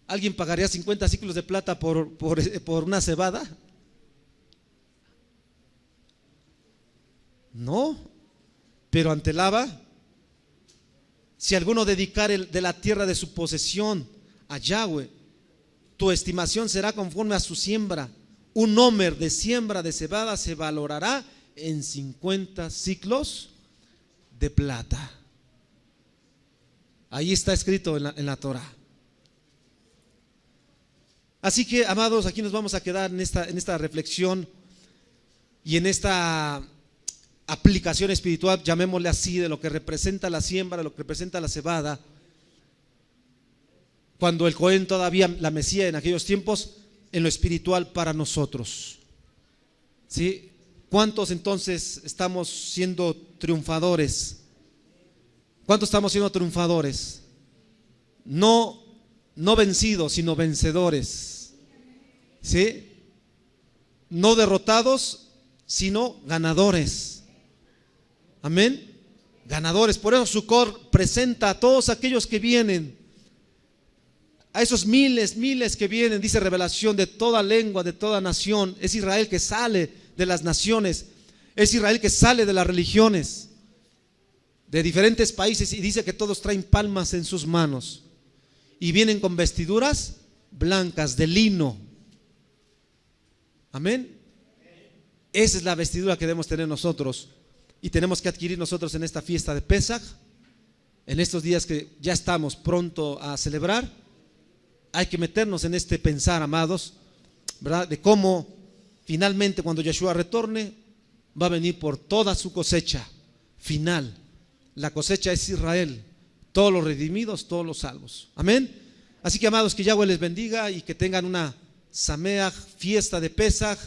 ¿Alguien pagaría 50 ciclos de plata por una cebada? No, pero ante Laba, si alguno dedicare de la tierra de su posesión a Yahweh, tu estimación será conforme a su siembra. Un homer de siembra de cebada se valorará en 50 ciclos de plata. Ahí está escrito en la Torah. Así que, amados, aquí nos vamos a quedar en esta reflexión y en esta aplicación espiritual, llamémosle así, de lo que representa la siembra, de lo que representa la cebada. Cuando el Cohen todavía la mecía en aquellos tiempos, en lo espiritual para nosotros. ¿Sí? ¿Cuántos entonces estamos siendo triunfadores? ¿Cuántos estamos siendo triunfadores? No vencidos, sino vencedores. ¿Sí? No derrotados, sino ganadores. Amén. Ganadores. Por eso Sukkot presenta a todos aquellos que vienen, a esos miles que vienen, dice Revelación, de toda lengua, de toda nación. Es Israel que sale de las naciones, es Israel que sale de las religiones, de diferentes países, y dice que todos traen palmas en sus manos y vienen con vestiduras blancas de lino. Amén. Esa es la vestidura que debemos tener nosotros y tenemos que adquirir nosotros en esta fiesta de Pesaj, en estos días que ya estamos pronto a celebrar. Hay que meternos en este pensar, amados, ¿verdad?, de cómo finalmente cuando Yeshua retorne va a venir por toda su cosecha final. La cosecha es Israel, todos los redimidos, todos los salvos. Amén. Así que, amados, que Yahweh les bendiga y que tengan una Sameach, fiesta de Pesaj.